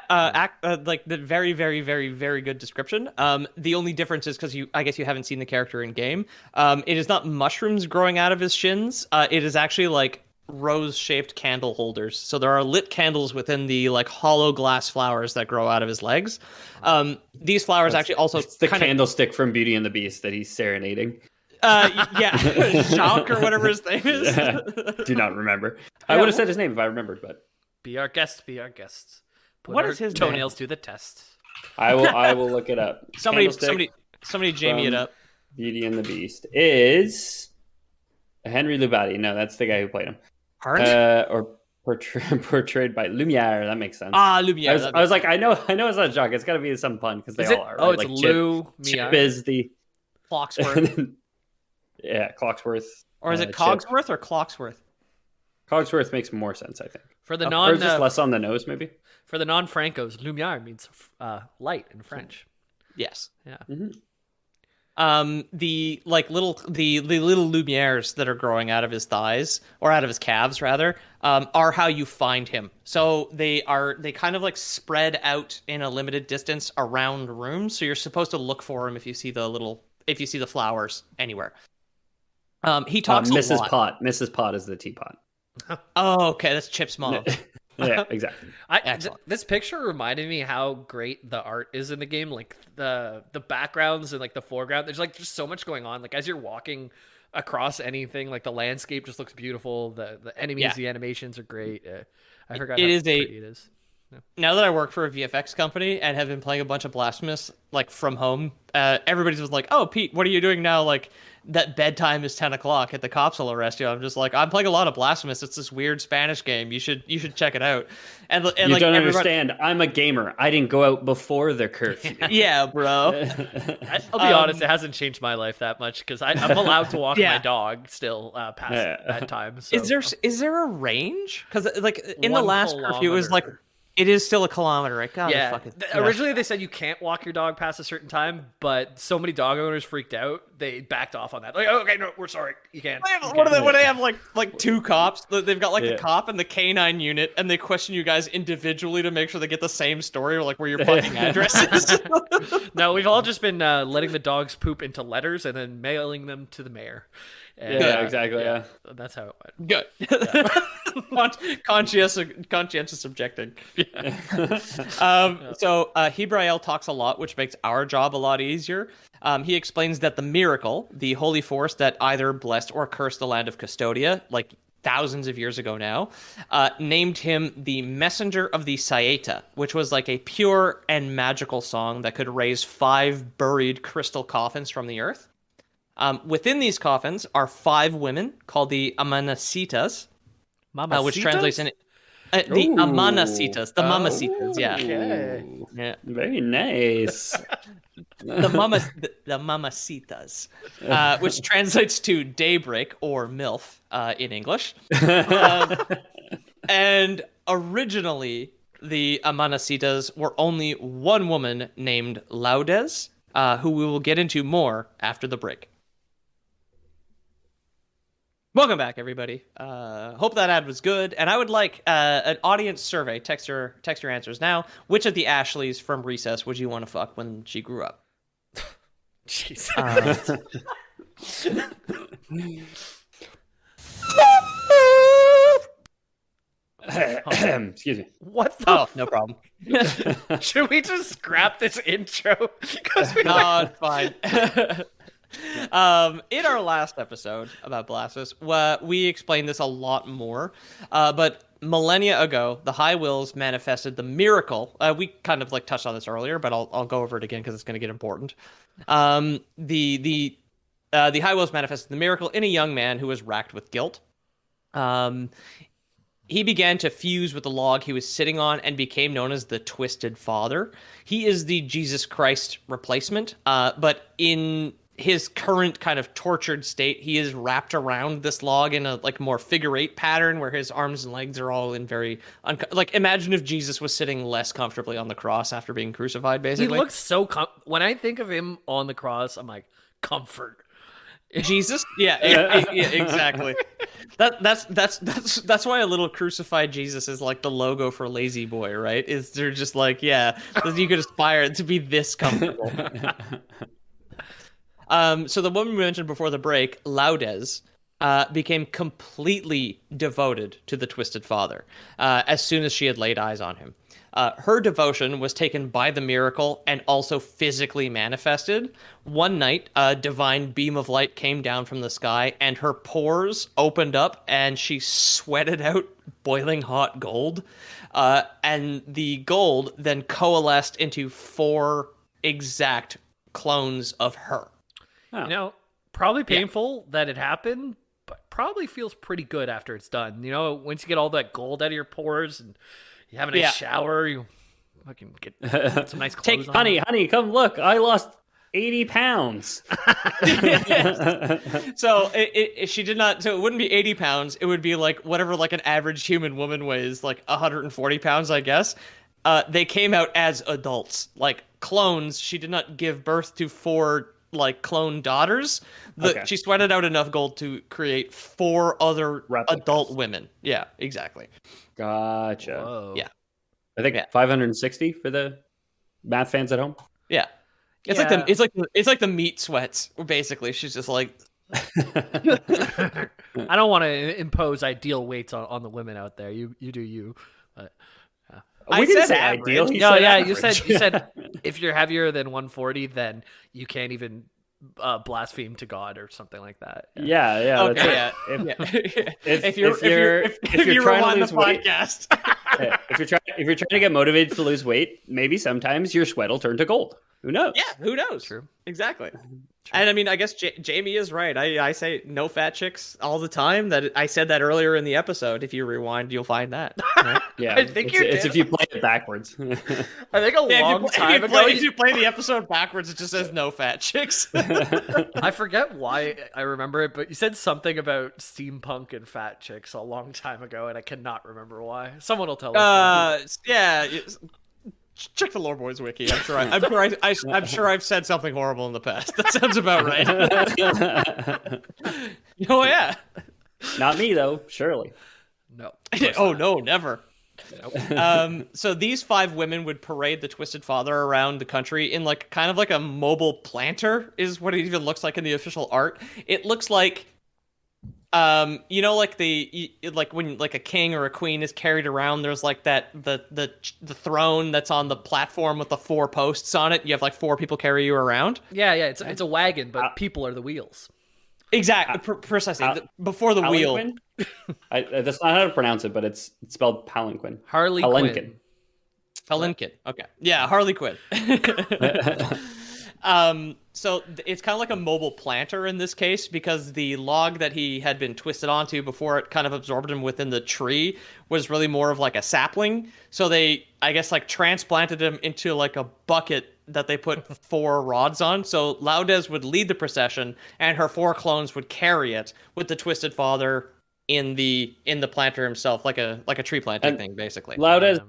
like the very, very, very, very good description. The only difference is because I guess you haven't seen the character in game. It is not mushrooms growing out of his shins. It is actually like rose-shaped candle holders. So there are lit candles within the like hollow glass flowers that grow out of his legs. These flowers actually also it's the candlestick from Beauty and the Beast that he's serenading. Yeah, Jacques or whatever his name is. Do not remember. I would have said his name if I remembered, but be our guest. Be our guest. Put what is his toenails name? to the test? I will look it up. Somebody Jamie it up. Beauty and the Beast is Henry Lubati. No, that's the guy who played him. Or portrayed by Lumiere. That makes sense. Lumiere. I was like, I know it's not Jacques. It's got to be some pun because they all are. Right? Oh, it's like Lou. Chip is the Clocksworth. Yeah, Clocksworth. Or is it Cogsworth or Clocksworth? Cogsworth makes more sense, I think. For the or just less on the nose, maybe. For the non-Francos, lumière means light in French. Yes. Yeah. Mm-hmm. The little lumieres that are growing out of his thighs or out of his calves rather are how you find him. So they kind of like spread out in a limited distance around rooms. So you're supposed to look for him if you see the flowers anywhere. He talks Mrs. a lot. Pot. Mrs. Pot is the teapot. Oh, okay. That's Chip's mom. Yeah, exactly. This picture reminded me how great the art is in the game. Like the backgrounds and like the foreground. There's like just so much going on. Like as you're walking across anything, like the landscape just looks beautiful. The enemies, the animations are great. I forgot how pretty it is. Yeah. Now that I work for a VFX company and have been playing a bunch of Blasphemous like from home, everybody's just like, "Oh, Pete, what are you doing now?" Like that bedtime is 10 o'clock at the cops will arrest you. I'm just like, I'm playing a lot of Blasphemous. It's this weird Spanish game. You should check it out. And you like, don't understand. I'm a gamer. I didn't go out before the curfew. Yeah, bro. I'll be honest. It hasn't changed my life that much because I'm allowed to walk my dog still past that time. So. Is there a range? Because like in the last curfew, it was like. It is still a kilometer, right? God, originally they said you can't walk your dog past a certain time, but so many dog owners freaked out, they backed off on that. Like, okay, no, we're sorry, you can't. What do they have? Like two cops? They've got like the cop and the canine unit, and they question you guys individually to make sure they get the same story or like where your fucking address is. No, we've all just been letting the dogs poop into letters and then mailing them to the mayor. And, exactly. Yeah, that's how it went. Good. Yeah. Conscientious objecting. Yeah. So Hebrael talks a lot, which makes our job a lot easier. He explains that the miracle, the holy force that either blessed or cursed the land of Custodia, like thousands of years ago now, named him the messenger of the Saeta, which was like a pure and magical song that could raise 5 buried crystal coffins from the earth. Within these coffins are 5 women called the Amanasitas, which translates in the Amanasitas, the Mamacitas. Yeah, okay. Yeah, very nice. the Mamacitas, which translates to daybreak or MILF in English. And originally, the Amanasitas were only one woman named Laudes, who we will get into more after the break. Welcome back, everybody. Hope that ad was good. And I would like an audience survey. Text your answers now. Which of the Ashleys from Recess would you want to fuck when she grew up? Jeez. Excuse me. What the? Oh, no problem. Should we just scrap this intro? No, it's fine. In our last episode about Blasphemous, we explained this a lot more. But millennia ago, the High Wills manifested the miracle. We kind of like touched on this earlier, but I'll go over it again because it's going to get important. The High Wills manifested the miracle in a young man who was racked with guilt. He began to fuse with the log he was sitting on and became known as the Twisted Father. He is the Jesus Christ replacement, but in his current kind of tortured state, he is wrapped around this log in a like more figure eight pattern where his arms and legs are all in very like imagine if Jesus was sitting less comfortably on the cross after being crucified. Basically, he looks so when I think of him on the cross, I'm like comfort. Jesus, yeah, exactly. That's why a little crucified Jesus is like the logo for Lazy Boy, right? Is they're just like, yeah, you could aspire to be this comfortable. So the woman we mentioned before the break, Laudes, became completely devoted to the Twisted Father as soon as she had laid eyes on him. Her devotion was taken by the miracle and also physically manifested. One night, a divine beam of light came down from the sky, and her pores opened up, and she sweated out boiling hot gold. And the gold then coalesced into 4 exact clones of her. Oh. You know, probably painful that it happened, but probably feels pretty good after it's done. You know, once you get all that gold out of your pores and you have a nice shower, you fucking get some nice clothes on. Honey, come look. I lost 80 pounds. So she did not. So it wouldn't be 80 pounds. It would be like whatever like an average human woman weighs, like 140 pounds, I guess. They came out as adults, like clones. She did not give birth to 4 like clone daughters. She sweated out enough gold to create 4 other adult women. Yeah, exactly. Gotcha. Whoa. Yeah. I think 560 for the math fans at home. Yeah. It's like the meat sweats. Basically, she's just like I don't want to impose ideal weights on the women out there. You do you. But, we didn't say ideal. You said if you're heavier than 140, then you can't even blaspheme to God or something like that. Yeah. Okay, if you're trying to lose the podcast, if you're trying to get motivated to lose weight, maybe sometimes your sweat will turn to gold. Who knows? Yeah, who knows? True. Exactly. True. And I mean, I guess Jamie is right. I say no fat chicks all the time. That I said that earlier in the episode. If you rewind, you'll find that. Right? Yeah, I think it's if you play it backwards. I think long time ago. If you play the episode backwards, it just says no fat chicks. I forget why I remember it, but you said something about steampunk and fat chicks a long time ago, and I cannot remember why. Someone will tell us. Yeah. Check the Lore Boys wiki. I'm sure I've said something horrible in the past. That sounds about right. Oh yeah. Not me though. Surely. No. Oh no, never. Nope. So these 5 women would parade the Twisted Father around the country in like kind of like a mobile planter is what it even looks like in the official art. It looks like you know, like like when like a king or a queen is carried around, there's like that the throne that's on the platform with the 4 posts on it. You have like 4 people carry you around. Yeah, it's a wagon, but people are the wheels. Exactly, precisely. Before the wheel. That's not how to pronounce it, but it's spelled palanquin. Harley Quinn. Palanquin. Okay. Yeah, Harley Quinn. So it's kind of like a mobile planter in this case because the log that he had been twisted onto before it kind of absorbed him within the tree was really more of like a sapling. So they, I guess, like transplanted him into like a bucket that they put 4 rods on. So Laudes would lead the procession and her 4 clones would carry it with the Twisted Father in the planter himself, like a tree planting thing, basically. Laudes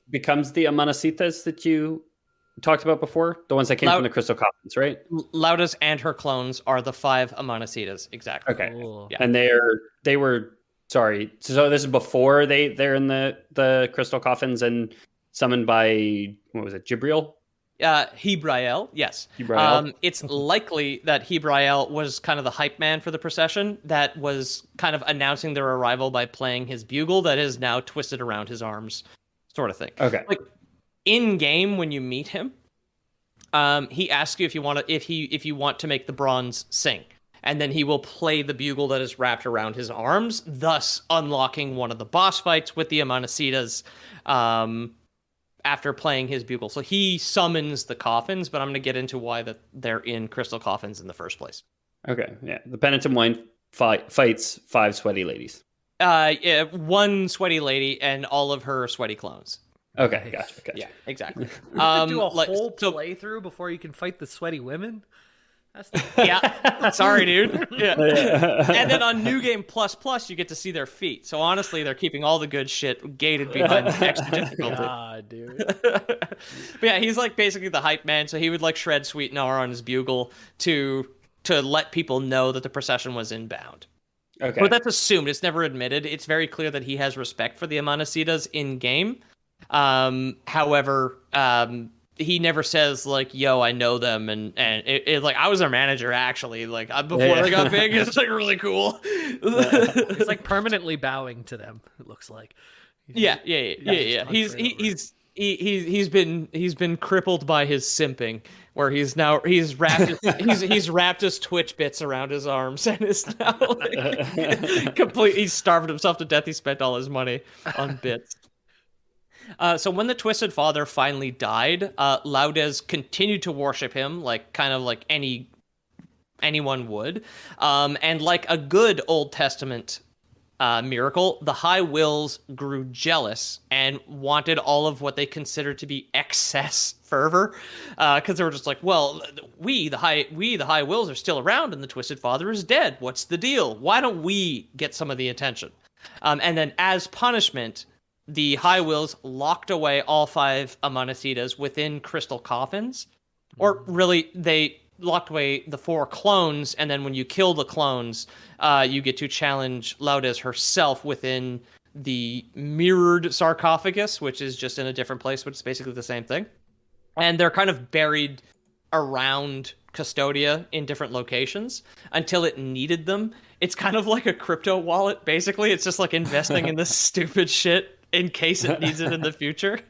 becomes the Amanecitas that you talked about before? The ones that came from the crystal coffins, right? Laudas and her clones are the 5 Amanecidas, exactly. Okay. Cool. Yeah. And they were sorry. So this is before they're in the crystal coffins and summoned by, what was it, Jibriel? Hebrael, yes. Hebrael. It's likely that Hebrael was kind of the hype man for the procession that was kind of announcing their arrival by playing his bugle that is now twisted around his arms, sort of thing. Okay. Like in game when you meet him, he asks you if you want to make the bronze sing, and then he will play the bugle that is wrapped around his arms, thus unlocking one of the boss fights with the Amanecidas. After playing his bugle. So he summons the coffins, but I'm going to get into why that they're in crystal coffins in the first place. Okay, yeah. The Penitent one fights 5 sweaty ladies. Yeah, 1 sweaty lady and all of her sweaty clones. Okay, gotcha. Yeah, exactly. You have to do a whole playthrough before you can fight the sweaty women? Yeah, sorry, dude. Yeah. And then on New Game Plus Plus, you get to see their feet. So honestly, they're keeping all the good shit gated behind extra difficulty. God, dude. But yeah, he's like basically the hype man. So he would like shred Sweet Nara on his bugle to let people know that the procession was inbound. Okay. But that's assumed. It's never admitted. It's very clear that he has respect for the Amanecidas in game. However, he never says like, "Yo, I know them," and it like I was their manager actually. Like before they got big, it's like really cool. He's like permanently bowing to them. It looks like. Yeah. He's been crippled by his simping, where he's wrapped his Twitch bits around his arms and is now like he's starved himself to death. He spent all his money on bits. So when the Twisted Father finally died, Laudes continued to worship him, kind of like anyone would. And like a good Old Testament miracle, the High Wills grew jealous and wanted all of what they considered to be excess fervor, because they were just like, well, we the High Wills are still around and the Twisted Father is dead. What's the deal? Why don't we get some of the attention? And then as punishment, the High Wills locked away all 5 Amanecidas within crystal coffins. Or really, they locked away the 4 clones, and then when you kill the clones, you get to challenge Laudes herself within the mirrored sarcophagus, which is just in a different place, but it's basically the same thing. And they're kind of buried around Custodia in different locations until it needed them. It's kind of like a crypto wallet, basically. It's just like investing in this stupid shit in case it needs it in the future.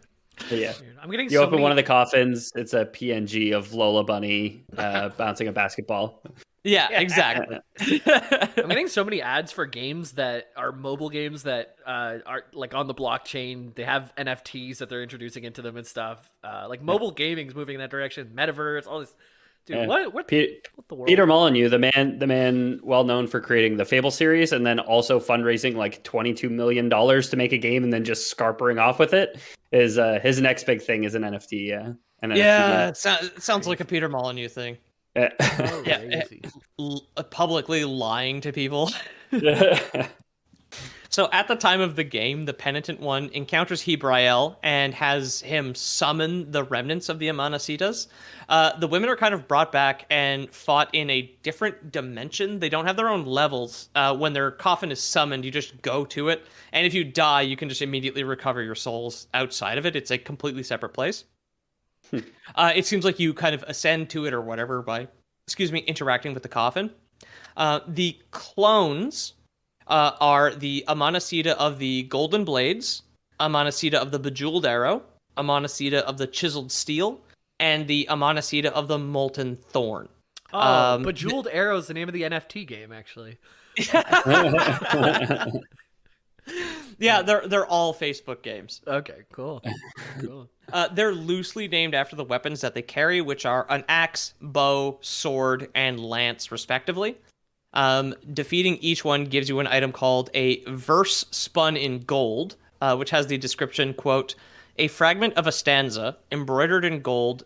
Yeah. I'm getting you open one of the coffins, it's a PNG of Lola Bunny bouncing a basketball. Yeah, exactly. I'm getting so many ads for games that are mobile games that are like on the blockchain. They have NFTs that they're introducing into them and stuff. Like mobile gaming's moving in that direction. Metaverse, all this. Dude, what the world? Peter Molyneux, the man well known for creating the Fable series and then also fundraising like $22 million to make a game and then just scarpering off with it, is his next big thing is an NFT. Yeah, it sounds like a Peter Molyneux thing. Publicly lying to people. So at the time of the game, the Penitent one encounters Hebrael and has him summon the remnants of the Amanecidas. The women are kind of brought back and fought in a different dimension. They don't have their own levels. When their coffin is summoned, you just go to it. And if you die, you can just immediately recover your souls outside of it. It's a completely separate place. It seems like you kind of ascend to it or whatever by, interacting with the coffin. The clones are the Amanecida of the Golden Blades, Amanecida of the Bejeweled Arrow, Amanecida of the Chiseled Steel, and the Amanecida of the Molten Thorn. Bejeweled Arrow is the name of the NFT game, actually. Yeah, they're all Facebook games. Okay, cool. They're loosely named after the weapons that they carry, which are an axe, bow, sword, and lance, respectively. Defeating each one gives you an item called a verse spun in gold, which has the description, quote, a fragment of a stanza embroidered in gold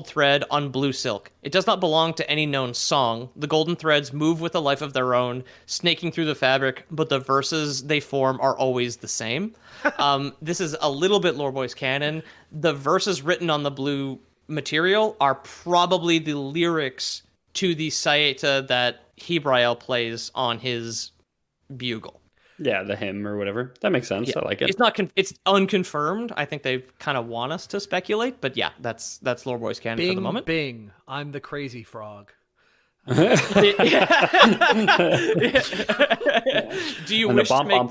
thread on blue silk. It does not belong to any known song. The golden threads move with a life of their own, snaking through the fabric, but the verses they form are always the same. This is a little bit Lore Boys canon. The verses written on the blue material are probably the lyrics to the saeta that Hebrael plays on his bugle. Yeah, the hymn or whatever. That makes sense. Yeah. I like it. It's not. It's unconfirmed. I think they kind of want us to speculate, but yeah, that's Lore Boys canon for the moment. Bing, I'm the crazy frog. Do you wish to make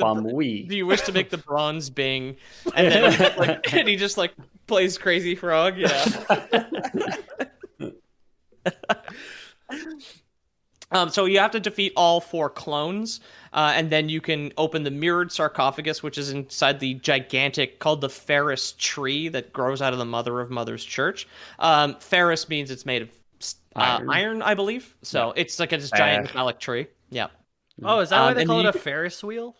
Do you wish to make the bronze Bing, and then and he just like plays crazy frog? Yeah. So you have to defeat all 4 clones, and then you can open the mirrored sarcophagus, which is inside the gigantic, called the Ferris tree that grows out of the Mother of Mother's Church. Ferris means it's made of iron, I believe. So it's like this giant metallic tree. Yeah. Oh, is that why they call it a Ferris wheel?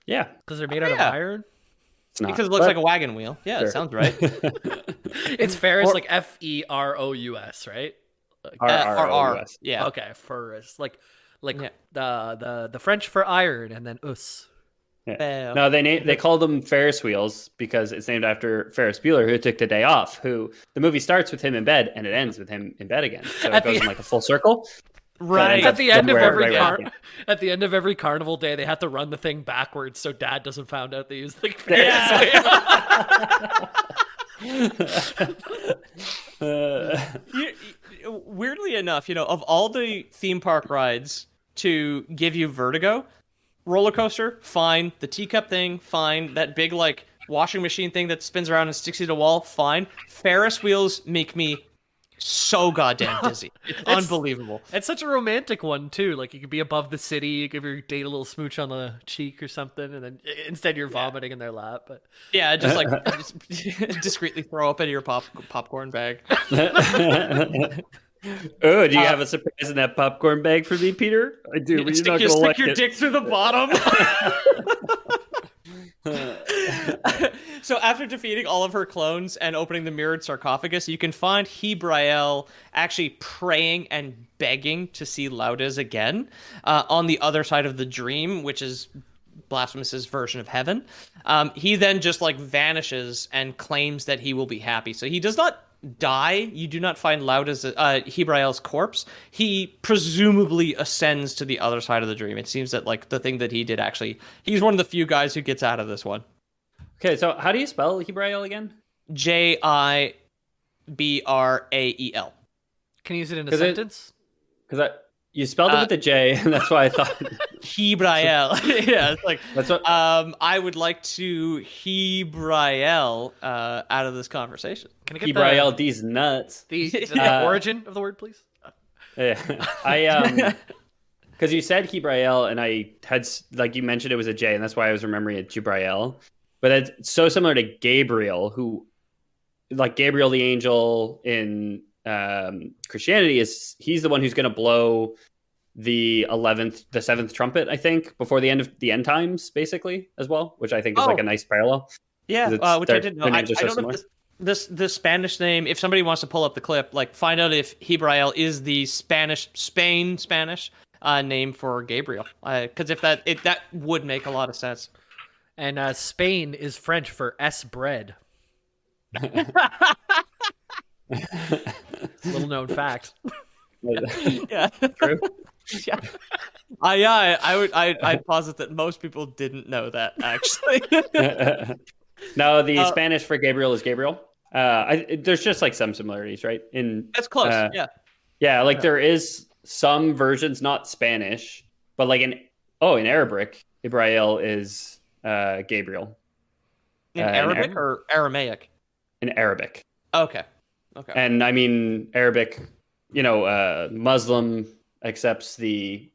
Yeah. Because they're made out of iron? It's not. Because it looks like a wagon wheel. Yeah, sure. It sounds right. It's Ferris, like Ferous, right? R. Yeah. Okay, Ferris. Like the French for iron, and then us. Yeah. No, they call them Ferris wheels because it's named after Ferris Bueller, who took the day off. Who the movie starts with him in bed and it ends with him in bed again. So it goes in like a full circle. Right. At the end of every carnival day, they have to run the thing backwards so Dad doesn't find out they use the Ferris wheel. Weirdly enough, of all the theme park rides to give you vertigo, roller coaster, fine. The teacup thing, fine. That big like washing machine thing that spins around and sticks you to the wall, fine. Ferris wheels make me so goddamn dizzy. It's unbelievable. It's such a romantic one too. Like you could be above the city, you give your date a little smooch on the cheek or something, and then instead you're vomiting in their lap. But yeah, just discreetly throw up into your popcorn bag. Oh, do you have a surprise in that popcorn bag for me, Peter? I do. But stick your dick through the bottom. So after defeating all of her clones and opening the mirrored sarcophagus, you can find Hebrael actually praying and begging to see Laudes again on the other side of the dream, which is Blasphemous' version of heaven. He then just vanishes and claims that he will be happy. So he does not die. You do not find Laudes, Hebrael's corpse. He presumably ascends to the other side of the dream. It seems that the thing that he did actually, he's one of the few guys who gets out of this one. Okay, so how do you spell Hebrael again? Jibrael. Can you use it in a sentence? Because you spelled it with a J, and that's why I thought Hebrael. Yeah, it's that's what. I would like to Hebrael out of this conversation. Can I get Hebrael these nuts? The origin of the word, please. Yeah, because you said Hebrael, and I had you mentioned it was a J, and that's why I was remembering it Jibrael. But it's so similar to Gabriel, who, like Gabriel the angel in Christianity, he's the one who's going to blow the 7th trumpet, I think, before the end times, basically, as well, which I think is a nice parallel. Yeah, which I didn't know. I don't know if this Spanish name, if somebody wants to pull up the clip, find out if Hebrael is the Spanish name for Gabriel, because if that would make a lot of sense. And Spain is French for S bread. Little known fact. Yeah, true. Yeah, I'd posit that most people didn't know that actually. No, the Spanish for Gabriel is Gabriel. There's just some similarities, right? That's close. Yeah, there is some versions not Spanish, but in Arabic, Hebrael is Gabriel. In Arabic or Aramaic? In Arabic. Okay. And I mean Arabic, Muslim accepts the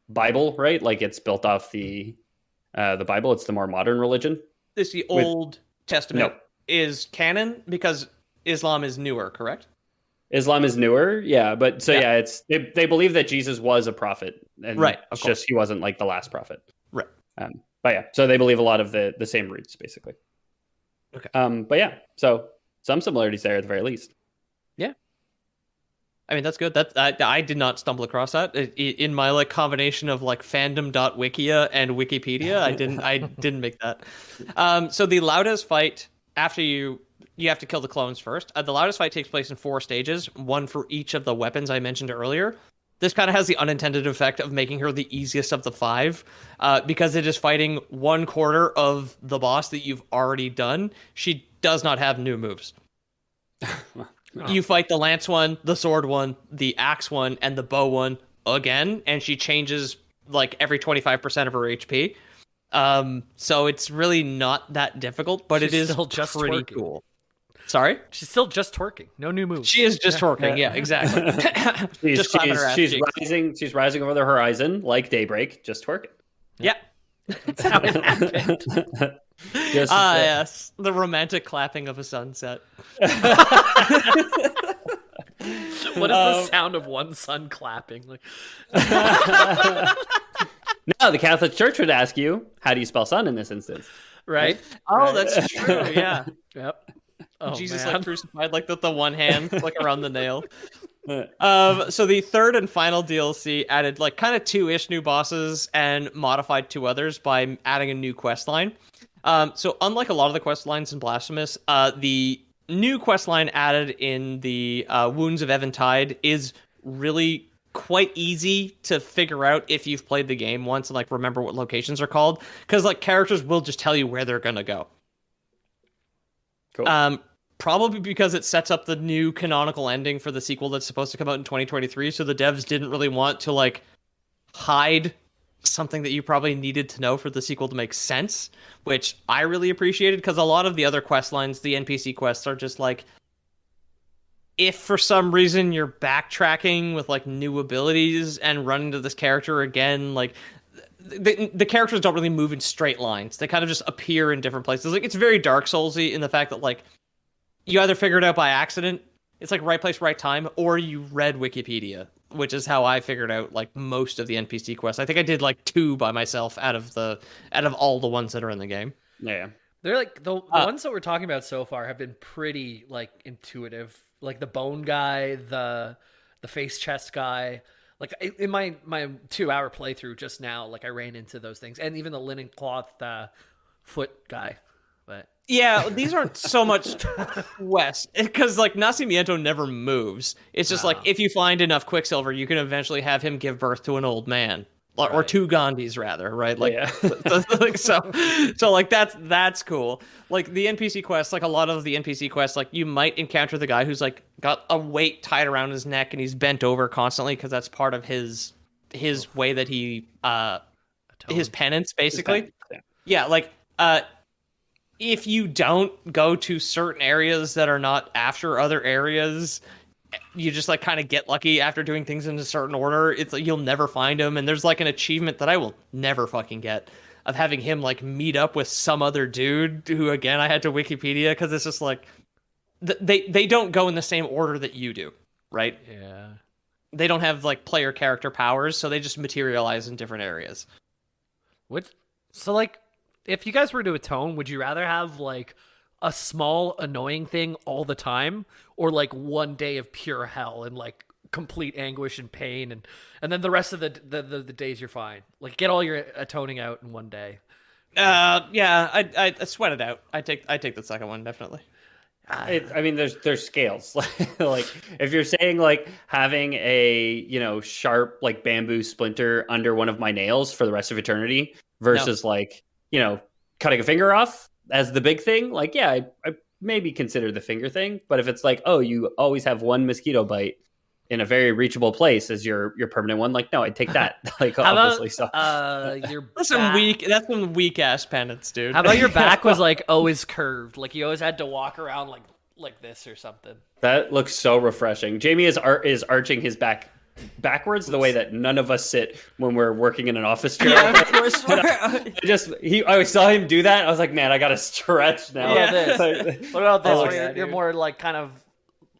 Bible, right? It's built off the Bible. It's the more modern religion. This the Old Testament is canon because Islam is newer, correct? Islam is newer, yeah. But it's they believe that Jesus was a prophet, and right? It's just he wasn't the last prophet, right? But yeah, so they believe a lot of the same roots, basically. Okay. But yeah, so some similarities there at the very least. Yeah. I mean, that's good. I did not stumble across that in my combination of fandom.wikia and Wikipedia. I didn't make that. So the Laudes fight after you have to kill the clones first. The loudest fight takes place in 4 stages, one for each of the weapons I mentioned earlier. This kind of has the unintended effect of making her the easiest of the 5, because it is fighting 1/4 of the boss that you've already done. She does not have new moves. You fight the lance one, the sword one, the axe one, and the bow one again, and she changes like every 25% of her HP. So it's really not that difficult, but it is still just pretty twerking. cool. Sorry? She's still just twerking. No new moves. She is just twerking, yeah, exactly. She's rising. She's rising over the horizon like daybreak, just twerking. Yeah. That's how it happened. Yes, the romantic clapping of a sunset. What is the sound of one sun clapping? Like, No, the Catholic Church would ask you, how do you spell sun in this instance? right? Oh, that's true. Yeah, Yep. Oh, Jesus man. like crucified, like the one hand like around the nail. So the third and final DLC added like kind of 2-ish new bosses and modified 2 others by adding a new quest line. So unlike a lot of the quest lines in Blasphemous, the new quest line added in the Wounds of Evantide is really quite easy to figure out if you've played the game once and like remember what locations are called, because like characters will just tell you where they're gonna go. Cool. Probably because it sets up the new canonical ending for the sequel that's supposed to come out in 2023, so the devs didn't really want to like hide something that you probably needed to know for the sequel to make sense, which I really appreciated, because a lot of the other quest lines, the NPC quests, are just like, if for some reason you're backtracking with like new abilities and run into this character again, like the characters don't really move in straight lines. They kind of just appear in different places. Like, it's very Dark Soulsy in the fact that like you either figure it out by accident, it's like right place, right time, or you read Wikipedia, which is how I figured out like most of the NPC quests. I think I did like 2 by myself out of all the ones that are in the game. Yeah. They're like the ones that we're talking about so far have been pretty like intuitive. Like the bone guy, the face chest guy. Like in my 2-hour playthrough just now, like I ran into those things, and even the linen cloth foot guy. But yeah, these aren't so much quests, because like Nacimiento never moves. It's just like if you find enough Quicksilver, you can eventually have him give birth to an old man. Or 2 Gandhis rather, right? Like, Yeah. like so like that's cool. Like the NPC quests, like a lot of the NPC quests, like you might encounter the guy who's like got a weight tied around his neck and he's bent over constantly because that's part of his way that he his penance basically. Yeah, like if you don't go to certain areas that are not after other areas, you just like kind of get lucky after doing things in a certain order. It's like you'll never find him, and there's like an achievement that I will never fucking get of having him like meet up with some other dude who, again, I had to Wikipedia because it's just like they don't go in the same order that you do, right? yeah. They don't have like player character powers, so they just materialize in different areas. So like, if you guys were to atone, would you rather have like a small annoying thing all the time, or like one day of pure hell and like complete anguish and pain, and then the rest of the days you're fine? Like, get all your atoning out in one day. Yeah, I sweat it out. I take the second one definitely. I mean, there's scales. Like if you're saying like having a sharp like bamboo splinter under one of my nails for the rest of eternity versus like cutting a finger off as the big thing, like yeah, I maybe consider the finger thing. But if it's like, oh, you always have one mosquito bite in a very reachable place as your permanent one, like no, I'd take that. Like obviously, Your That's some weak ass penance, dude. How about your back was like always curved, like you always had to walk around like this or something? That looks so refreshing. Jamie is arching his back backwards the way that none of us sit when we're working in an office chair. Yeah, of course. I saw him do that. I was like, man, I gotta stretch now. Yeah. What about this? Oh, Where yeah, you're more like kind of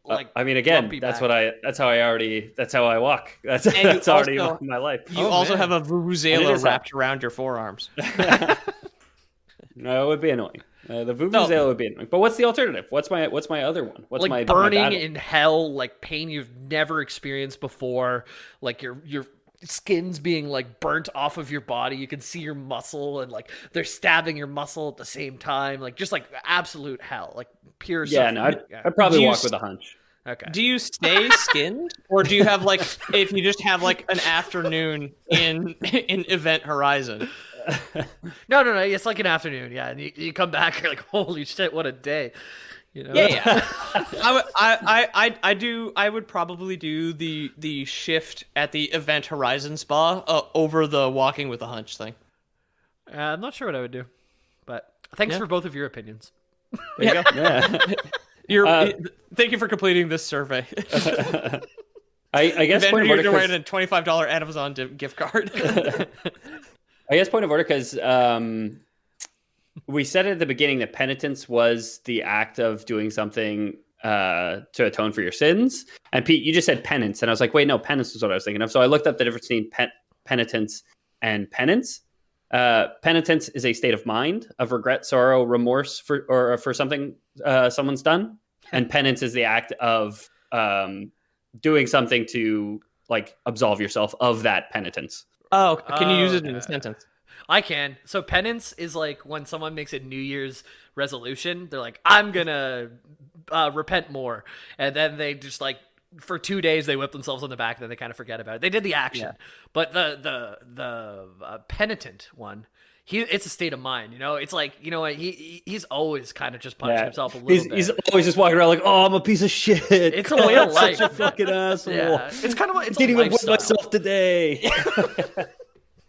like. I mean, again, lumpy that's back. that's how I walk. That's you already also- my life. You also have a And it vuvuzela is wrapped around your forearms. No, it would be annoying. The vuvuzela would be annoying. But what's the alternative? What's my other one? What's like my burning battle? in hell, like pain you've never experienced before, like you're skin's being like burnt off of your body. You can see your muscle, and like they're stabbing your muscle at the same time. Like just like absolute hell, like pure. Yeah, suffering. no, I'd probably walk with a hunch. Okay. Do you stay skinned, or do you have like if you just have like an afternoon in Event Horizon? No. It's like an afternoon. Yeah, and you come back, you're like, holy shit, what a day. You know? Yeah. I would probably do the shift at the Event Horizon spa over the walking with a hunch thing. I'm not sure what I would do, but thanks for both of your opinions. There you go. Yeah. Thank you for completing this survey. I guess Evander, point of you're order, doing a $25 Amazon gift card. I guess point of order, because we said at the beginning that penitence was the act of doing something to atone for your sins. And Pete, you just said penance. And I was like, wait, no, penance is what I was thinking of. So I looked up the difference between penitence and penance. Penitence is a state of mind of regret, sorrow, remorse for something someone's done. And penance is the act of doing something to like absolve yourself of that penitence. Oh, can you use it in a sentence? I can. So penance is like when someone makes a New Year's resolution. They're like, I'm gonna repent more, and then they just like for 2 days they whip themselves on the back, and then they kind of forget about it. They did the action, but the penitent one, it's a state of mind. You know, it's like, you know what, he's always kind of just punishing himself a little bit. He's always just walking around like, oh, I'm a piece of shit. It's a way of life. Such a fucking asshole. Yeah, it's kind of I didn't even whip myself today.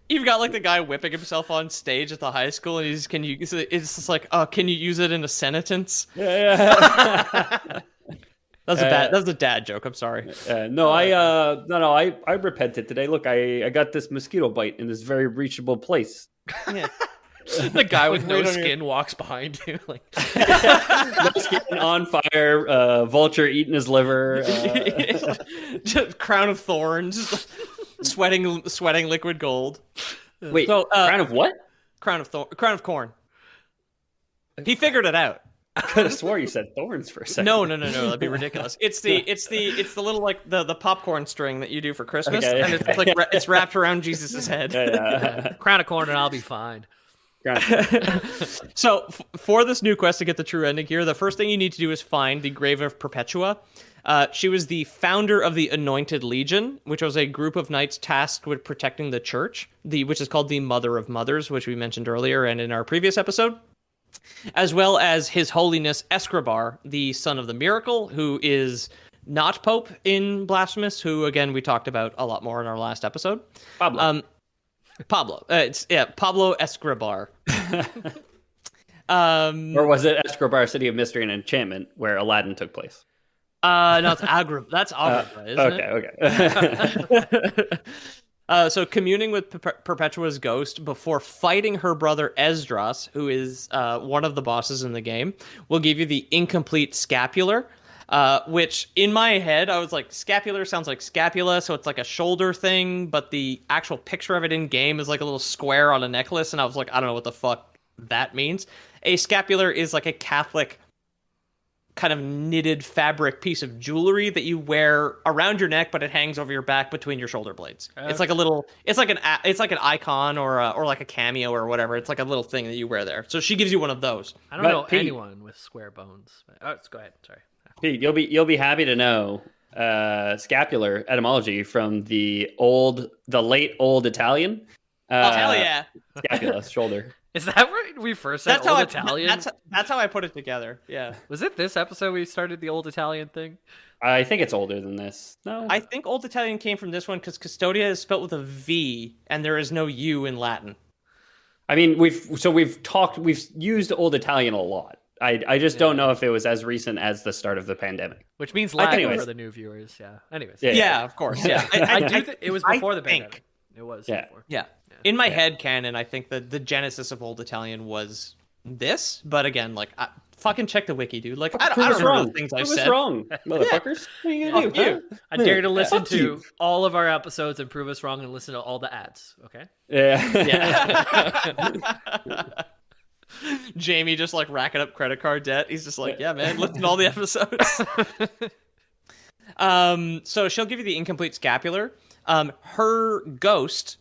You've got like the guy whipping himself on stage at the high school, and it's just like, can you use it in a sentence? Yeah. That's a dad joke. I'm sorry. I repented today. Look, I got this mosquito bite in this very reachable place. Yeah. The guy with no skin walks behind you, like no skin, on fire, vulture eating his liver, crown of thorns, sweating liquid gold. Wait, so, crown of what? Crown of corn. He figured it out. I could have swore you said thorns for a second. No, that'd be ridiculous. It's the little like the popcorn string that you do for Christmas, and it's like it's wrapped around Jesus's head. Crown of corn, and I'll be fine. So for this new quest to get the true ending here, the first thing you need to do is find the grave of Perpetua. She was the founder of the Anointed Legion, which was a group of knights tasked with protecting the church, which is called the Mother of Mothers, which we mentioned earlier and in our previous episode, as well as His Holiness Escribar, the son of the Miracle, who is not Pope in Blasphemous, who, again, we talked about a lot more in our last episode. Pablo. Pablo Escribar. Or was it Escribar, City of Mystery and Enchantment, where Aladdin took place? No, it's Agrabah, isn't it? Okay. So communing with Perpetua's ghost before fighting her brother Esdras, who is one of the bosses in the game, will give you the incomplete scapular, which in my head, I was like, scapular sounds like scapula, so it's like a shoulder thing, but the actual picture of it in game is like a little square on a necklace, and I was like, I don't know what the fuck that means. A scapular is like a Catholic kind of knitted fabric piece of jewelry that you wear around your neck, but it hangs over your back between your shoulder blades. Okay. It's like an icon or like a cameo or whatever. It's like a little thing that you wear there. So she gives you one of those. I don't know anyone with square bones. Let's go ahead. Sorry. Pete, you'll be happy to know scapular etymology from the late old Italian. Hell yeah. Scapula, shoulder. Is that where we first said old Italian? That's how I put it together. Yeah. Was it this episode we started the old Italian thing? I think it's older than this. No. I think old Italian came from this one because Custodia is spelled with a V and there is no U in Latin. I mean, we've used old Italian a lot. I just don't know if it was as recent as the start of the pandemic. Which means Latin for the new viewers. Yeah. Anyways. Yeah, of course. Yeah. It was before the pandemic. It was before. Yeah. In my head canon, I think that the genesis of Old Italian was this, but again, like, fucking check the wiki, dude. Like, I don't remember the things I've said. Wrong, motherfuckers? What are you gonna do? Huh? I dare you to listen to all of our episodes and prove us wrong and listen to all the ads, okay? Yeah. Jamie just, like, racking up credit card debt. He's just like, yeah, man, listen to all the episodes. So she'll give you the incomplete scapular. Her ghost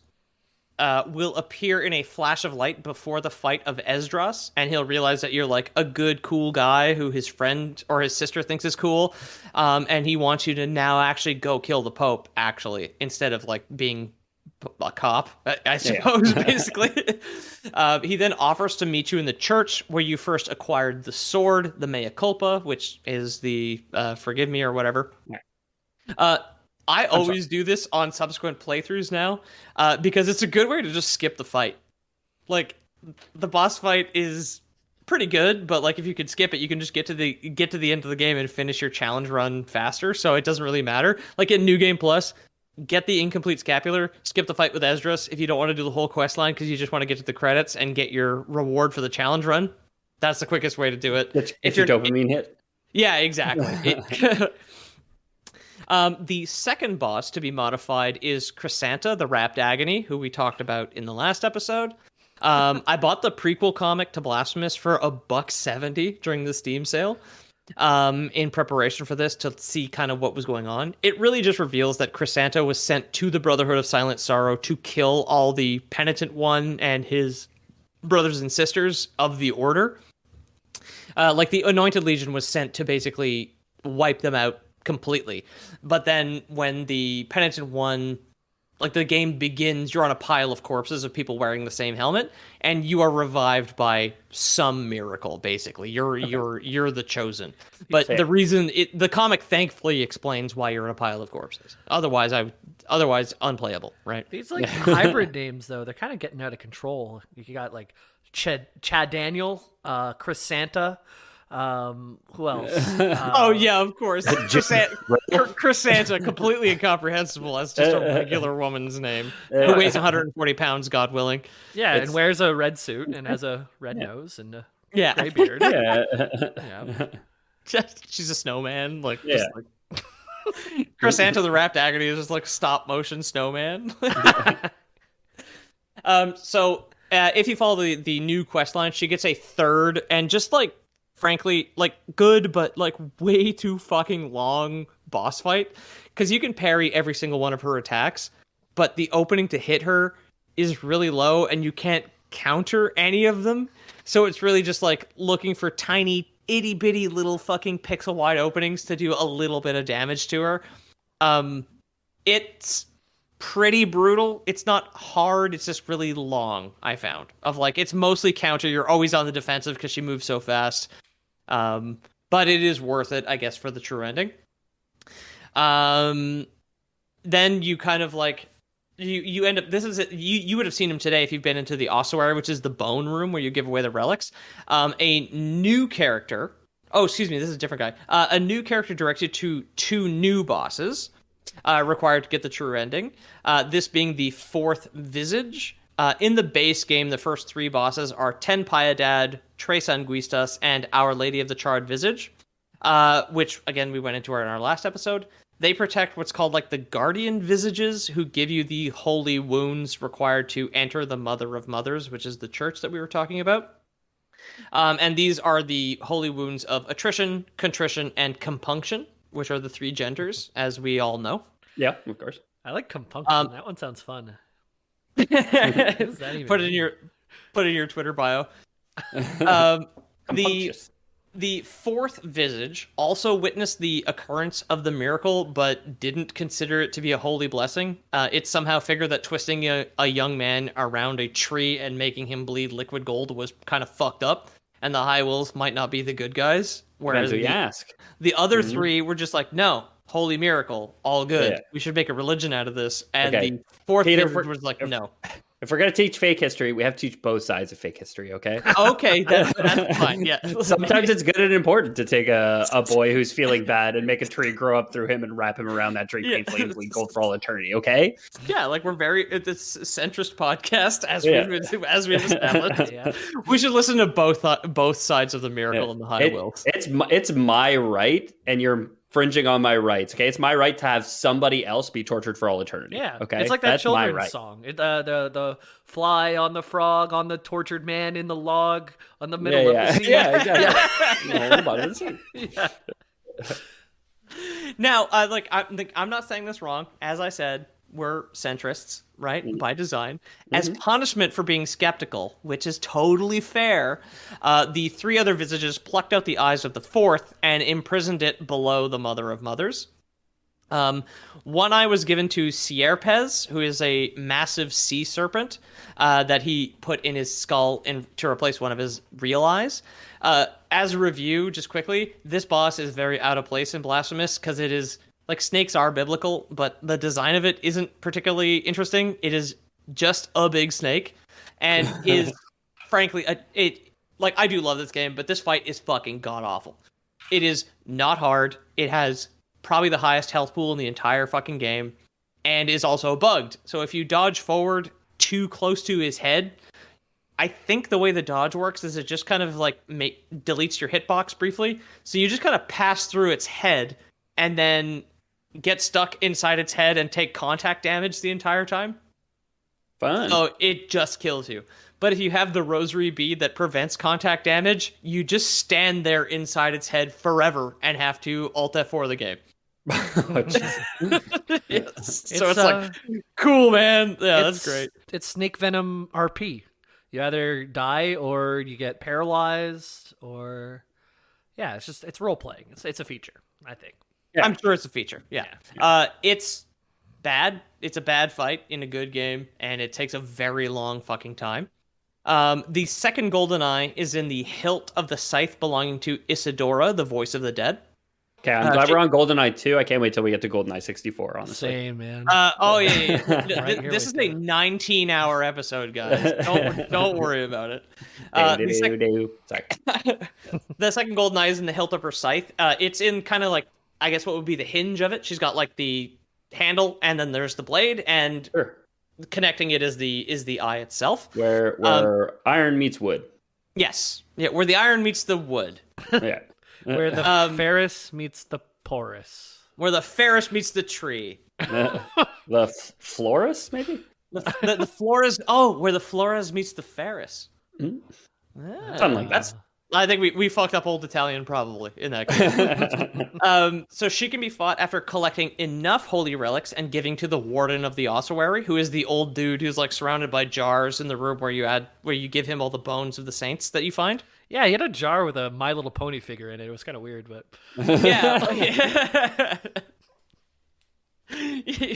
will appear in a flash of light before the fight of Esdras, and he'll realize that you're like a good, cool guy who his friend or his sister thinks is cool, and he wants you to now actually go kill the Pope, actually, instead of like being a cop, I suppose, basically. He then offers to meet you in the church where you first acquired the sword, the mea culpa, which is the forgive me or whatever. I always do this on subsequent playthroughs now, because it's a good way to just skip the fight. Like, the boss fight is pretty good, but like if you could skip it, you can just get to the end of the game and finish your challenge run faster. So it doesn't really matter. Like in New Game Plus, get the incomplete scapular, skip the fight with Esdras if you don't want to do the whole quest line because you just want to get to the credits and get your reward for the challenge run. That's the quickest way to do it. It's your dopamine hit. Yeah, exactly. The second boss to be modified is Cressanta, the Wrapped Agony, who we talked about in the last episode. I bought the prequel comic to Blasphemous for $1.70 during the Steam sale, in preparation for this to see kind of what was going on. It really just reveals that Cressanta was sent to the Brotherhood of Silent Sorrow to kill all the Penitent One and his brothers and sisters of the Order. Like the Anointed Legion was sent to basically wipe them out completely. But then when the Penitent One, like the game begins, you're on a pile of corpses of people wearing the same helmet, and you are revived by some miracle. Basically, you're the chosen. But the reason the comic thankfully explains why you're in a pile of corpses. Otherwise unplayable, right? These like hybrid names though, they're kind of getting out of control. You got like Chad Daniel, Cressanta. Who else? Oh yeah, of course. Cressanta, completely incomprehensible as just a regular woman's name who weighs 140 pounds, God willing. Yeah, and wears a red suit and has a red nose and a gray beard. She's a snowman, just like Cressanta the Wrapped Agony is just like stop motion snowman. So if you follow the new quest line, she gets a third and just like frankly, like good, but like way too fucking long boss fight. Because you can parry every single one of her attacks, but the opening to hit her is really low and you can't counter any of them. So it's really just like looking for tiny, itty bitty little fucking pixel wide openings to do a little bit of damage to her. It's pretty brutal. It's not hard. It's just really long, I found. Of like, it's mostly counter. You're always on the defensive because she moves so fast. But it is worth it, I guess, for the true ending. Then you kind of like you end up. This is it. You would have seen him today if you've been into the ossuary, which is the bone room where you give away the relics. A new character. Oh, excuse me. This is a different guy. A new character directs you to two new bosses required to get the true ending. This being the fourth Visage. In the base game, the first three bosses are Ten Piedad, Tres Anguistas, and Our Lady of the Charred Visage, which, again, we went into in our last episode. They protect what's called like the Guardian Visages, who give you the holy wounds required to enter the Mother of Mothers, which is the church that we were talking about. And these are the holy wounds of attrition, contrition, and compunction, which are the three genders, as we all know. Yeah, of course. I like compunction. That one sounds fun. Put it in your Twitter bio. The fourth Visage also witnessed the occurrence of the miracle, but didn't consider it to be a holy blessing. It somehow figured that twisting a young man around a tree and making him bleed liquid gold was kind of fucked up, and the High Wills might not be the good guys. Whereas the other three were just like, no, holy miracle, all good. Yeah. We should make a religion out of this. And the fourth Visage was like, no. If we're going to teach fake history, we have to teach both sides of fake history, okay? Okay, that's fine, yeah. Sometimes it's good and important to take a boy who's feeling bad and make a tree grow up through him and wrap him around that tree painfully and bleed gold for all eternity, okay? Yeah, like it's a centrist podcast, as we've established. Yeah. We should listen to both sides of the miracle and the High Wills. It's my right, and you're infringing on my rights. Okay, it's my right to have somebody else be tortured for all eternity. Yeah, okay, it's like that children's song. The fly on the frog, on the tortured man in the log, on the middle of the scene. Yeah, exactly. Now, I'm not saying this wrong. As I said, were centrists, right, by design. As punishment for being skeptical, which is totally fair, the 3 other visages plucked out the eyes of the 4th and imprisoned it below the Mother of Mothers. One eye was given to Sierpes, who is a massive sea serpent that he put in his skull to replace one of his real eyes. As a review, just quickly, this boss is very out of place in Blasphemous because it is, like, snakes are biblical, but the design of it isn't particularly interesting. It is just a big snake, and is, frankly, I do love this game, but this fight is fucking god-awful. It is not hard. It has probably the highest health pool in the entire fucking game, and is also bugged. So if you dodge forward too close to his head, I think the way the dodge works is it just kind of like deletes your hitbox briefly. So you just kind of pass through its head and then get stuck inside its head and take contact damage the entire time. Fun. So it just kills you. But if you have the rosary bead that prevents contact damage, you just stand there inside its head forever and have to Alt F4 the game. Yes. So it's like, cool, man. Yeah, that's great. It's snake venom RP. You either die or you get paralyzed, or it's role playing. It's a feature, I think. Yeah. I'm sure it's a feature. Yeah. It's bad. It's a bad fight in a good game, and it takes a very long fucking time. The second golden eye is in the hilt of the scythe belonging to Isadora, the voice of the dead. Okay, I'm glad we're on GoldenEye 2. I can't wait till we get to GoldenEye 64, honestly. Same, man. Yeah. Right this is a 19-hour episode, guys. Don't worry about it. Sorry. The second golden eye is in the hilt of her scythe. It's in kind of like, I guess what would be the hinge of it. She's got like the handle, and then there's the blade, and connecting it is the eye itself. Where iron meets wood. Yes. Yeah, where the iron meets the wood. Yeah. Where the ferrous meets the porous. Where the ferrous meets the tree. The florist, maybe? The flores. Oh, where the flores meets the ferrous. Something like that. I think we fucked up Old Italian probably in that case. So she can be fought after collecting enough holy relics and giving to the warden of the ossuary, who is the old dude who's like surrounded by jars in the room where you give him all the bones of the saints that you find. Yeah, he had a jar with a My Little Pony figure in it. It was kind of weird, but yeah. You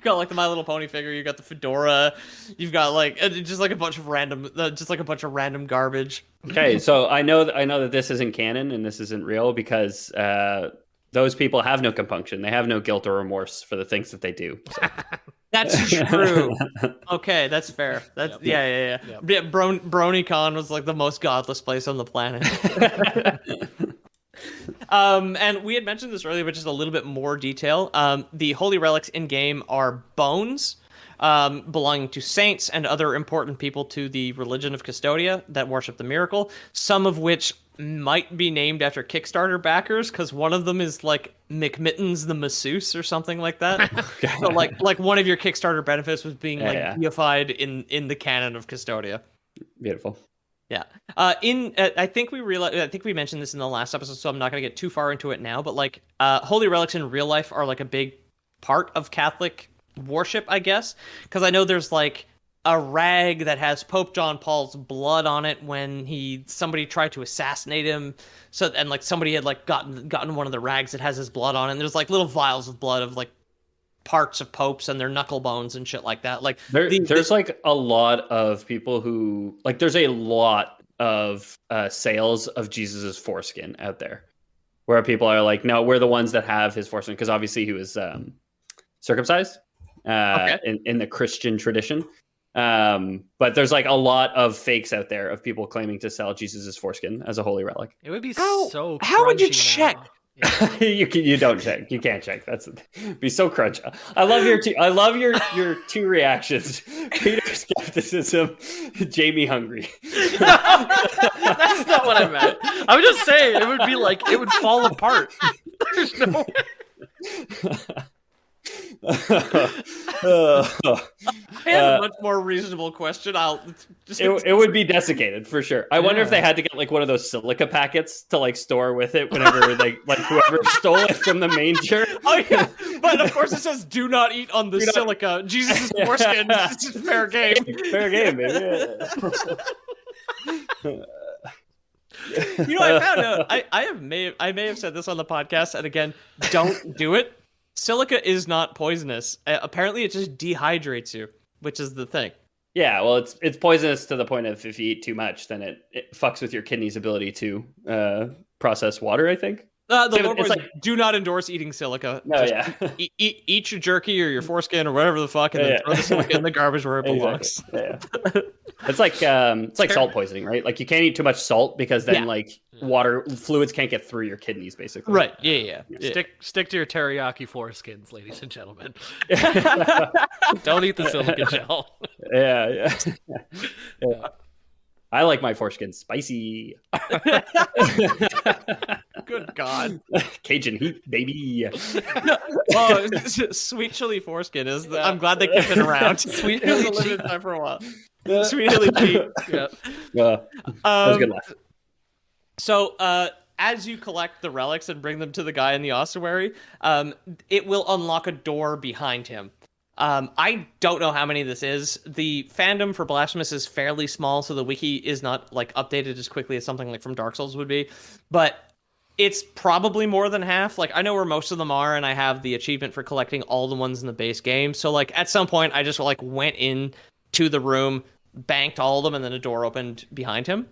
got like the My Little Pony figure. You got the fedora. You've got like just like a bunch of random garbage. Okay, so I know that this isn't canon and this isn't real because those people have no compunction. They have no guilt or remorse for the things that they do. So. That's true. Okay, that's fair. That's yeah. BronyCon was like the most godless place on the planet. And we had mentioned this earlier, but just a little bit more detail. The holy relics in game are bones belonging to saints and other important people to the religion of Custodia that worship the miracle. Some of which might be named after Kickstarter backers, because one of them is like McMittens the masseuse or something like that. So like one of your Kickstarter benefits was being deified in the canon of Custodia. Beautiful. Yeah. I think we mentioned this in the last episode, so I'm not going to get too far into it now, but like holy relics in real life are like a big part of Catholic worship, I guess, because I know there's like a rag that has Pope John Paul's blood on it when somebody tried to assassinate him. So, and like somebody had like gotten one of the rags that has his blood on it, and there's like little vials of blood of like parts of popes and their knuckle bones and shit like that. Like there's like a lot of people who like there's a lot of sales of Jesus's foreskin out there where people are like, no, we're the ones that have his foreskin, because obviously he was circumcised in the Christian tradition. But there's like a lot of fakes out there of people claiming to sell Jesus's foreskin as a holy relic. It would be so how would you check? Yeah. you don't check. You can't check. Be so crunchy. I love your two reactions. Peter skepticism, Jamie hungry. That's not what I meant. I was just saying it would be like it would fall apart. There's no way. I have a much more reasonable question. It would be desiccated for sure. I wonder if they had to get like one of those silica packets to like store with it whenever they like whoever stole it from the manger. Oh yeah, but of course it says "Do not eat on the silica." Jesus' foreskin. It's just fair game. Fair game, baby. You know, I found out. I may have said this on the podcast, and again, don't do it. Silica is not poisonous. Apparently, it just dehydrates you, which is the thing. Yeah, well, it's poisonous to the point of if you eat too much, then it fucks with your kidney's ability to process water, I think. The Lord Boys do not endorse eating silica. No, just eat your jerky or your foreskin or whatever the fuck, and then throw the silica in the garbage where it belongs. Exactly. It's like salt poisoning, right? Like you can't eat too much salt because then like water fluids can't get through your kidneys, basically. Right. Yeah. Stick to your teriyaki foreskins, ladies and gentlemen. Don't eat the silica gel. Yeah. I like my foreskin spicy. Good God. Cajun heat, baby. Oh, sweet chili foreskin is. I'm glad they kept it around. Sweet chili cheat time for a while. Sweet chili cheat. Yeah. That was a good laugh. So, as you collect the relics and bring them to the guy in the ossuary, it will unlock a door behind him. I don't know how many this is. The fandom for Blasphemous is fairly small, so the wiki is not like updated as quickly as something like from Dark Souls would be. But it's probably more than half. Like I know where most of them are, and I have the achievement for collecting all the ones in the base game. So like at some point, I just like went in to the room, banked all of them, and then a door opened behind him.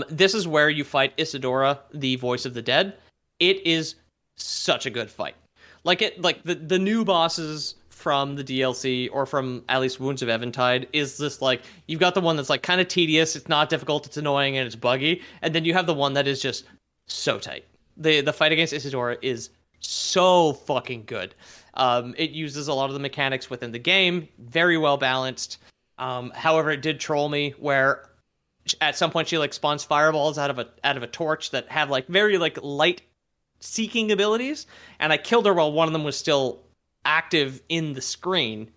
This is where you fight Isadora, the voice of the dead. It is such a good fight. Like the new bosses from the DLC or from at least Wounds of Evantide is this like you've got the one that's like kind of tedious, it's not difficult, it's annoying, and it's buggy, and then you have the one that is just so tight. The fight against Isadora is so fucking good. It uses a lot of the mechanics within the game, very well balanced. However, it did troll me where at some point she like spawns fireballs out of a torch that have like very like light seeking abilities, and I killed her while one of them was still active in the screen,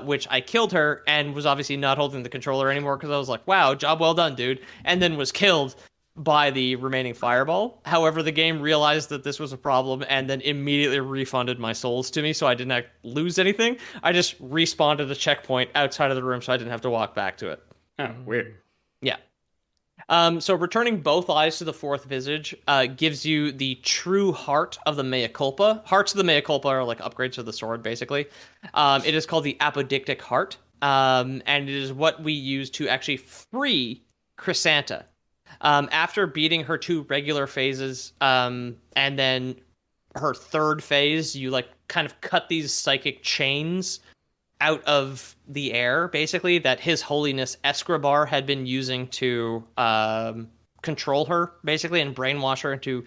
which I killed her and was obviously not holding the controller anymore because I was like, wow, job well done, dude, and then was killed by the remaining fireball. However, the game realized that this was a problem and then immediately refunded my souls to me, so I didn't lose anything. I just respawned at a checkpoint outside of the room so I didn't have to walk back to it. Oh, weird. Yeah. So returning both eyes to the fourth visage gives you the true heart of the mea culpa. Hearts of the mea culpa are like upgrades to the sword, basically. It is called the apodictic heart, and it is what we use to actually free Cressanta. After beating her two regular phases, and then her third phase, you like kind of cut these psychic chains out of the air, basically, that His Holiness Escribar had been using to control her, basically, and brainwash her into,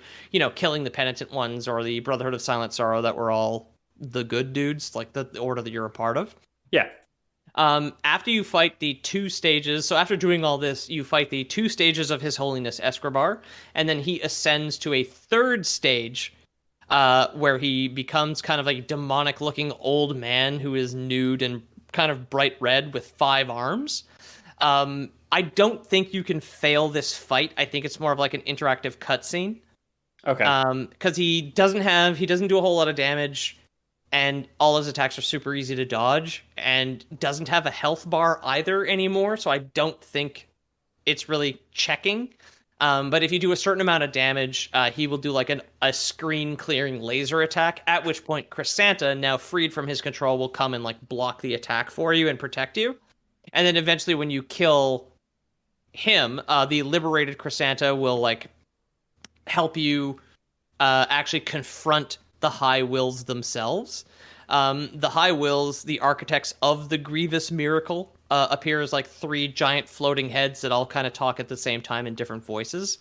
killing the penitent ones or the Brotherhood of Silent Sorrow that were all the good dudes, like the order that you're a part of. Yeah. After you fight the two stages, so after doing all this, you fight the two stages of His Holiness Escribar, and then he ascends to a third stage, where he becomes kind of like a demonic-looking old man who is nude and kind of bright red with 5 arms. I don't think you can fail this fight. I think it's more of like an interactive cutscene. Okay. Because he doesn't do a whole lot of damage, and all his attacks are super easy to dodge, and doesn't have a health bar either anymore, so I don't think it's really checking. But if you do a certain amount of damage, he will do like a screen-clearing laser attack, at which point Cressanta, now freed from his control, will come and like block the attack for you and protect you. And then eventually when you kill him, the liberated Cressanta will like help you actually confront the High Wills themselves. The High Wills, the architects of the grievous miracle, appear as like 3 giant floating heads that all kind of talk at the same time in different voices.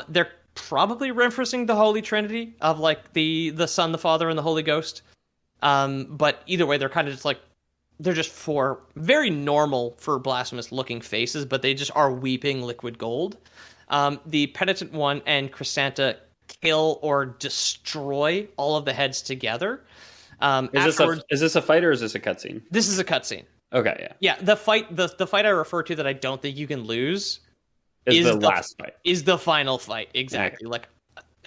They're probably referencing the Holy Trinity of like the Son, the Father, and the Holy Ghost. But either way, they're kind of just like, they're just 4 very normal for Blasphemous looking faces, but they just are weeping liquid gold. The Penitent One and Cressanta kill or destroy all of the heads together. Afterwards, is this a fight or is this a cutscene? this is a cutscene. Okay, yeah. Yeah, the fight I refer to that I don't think you can lose Is the last fight. Is the final fight. Exactly. Okay. Like,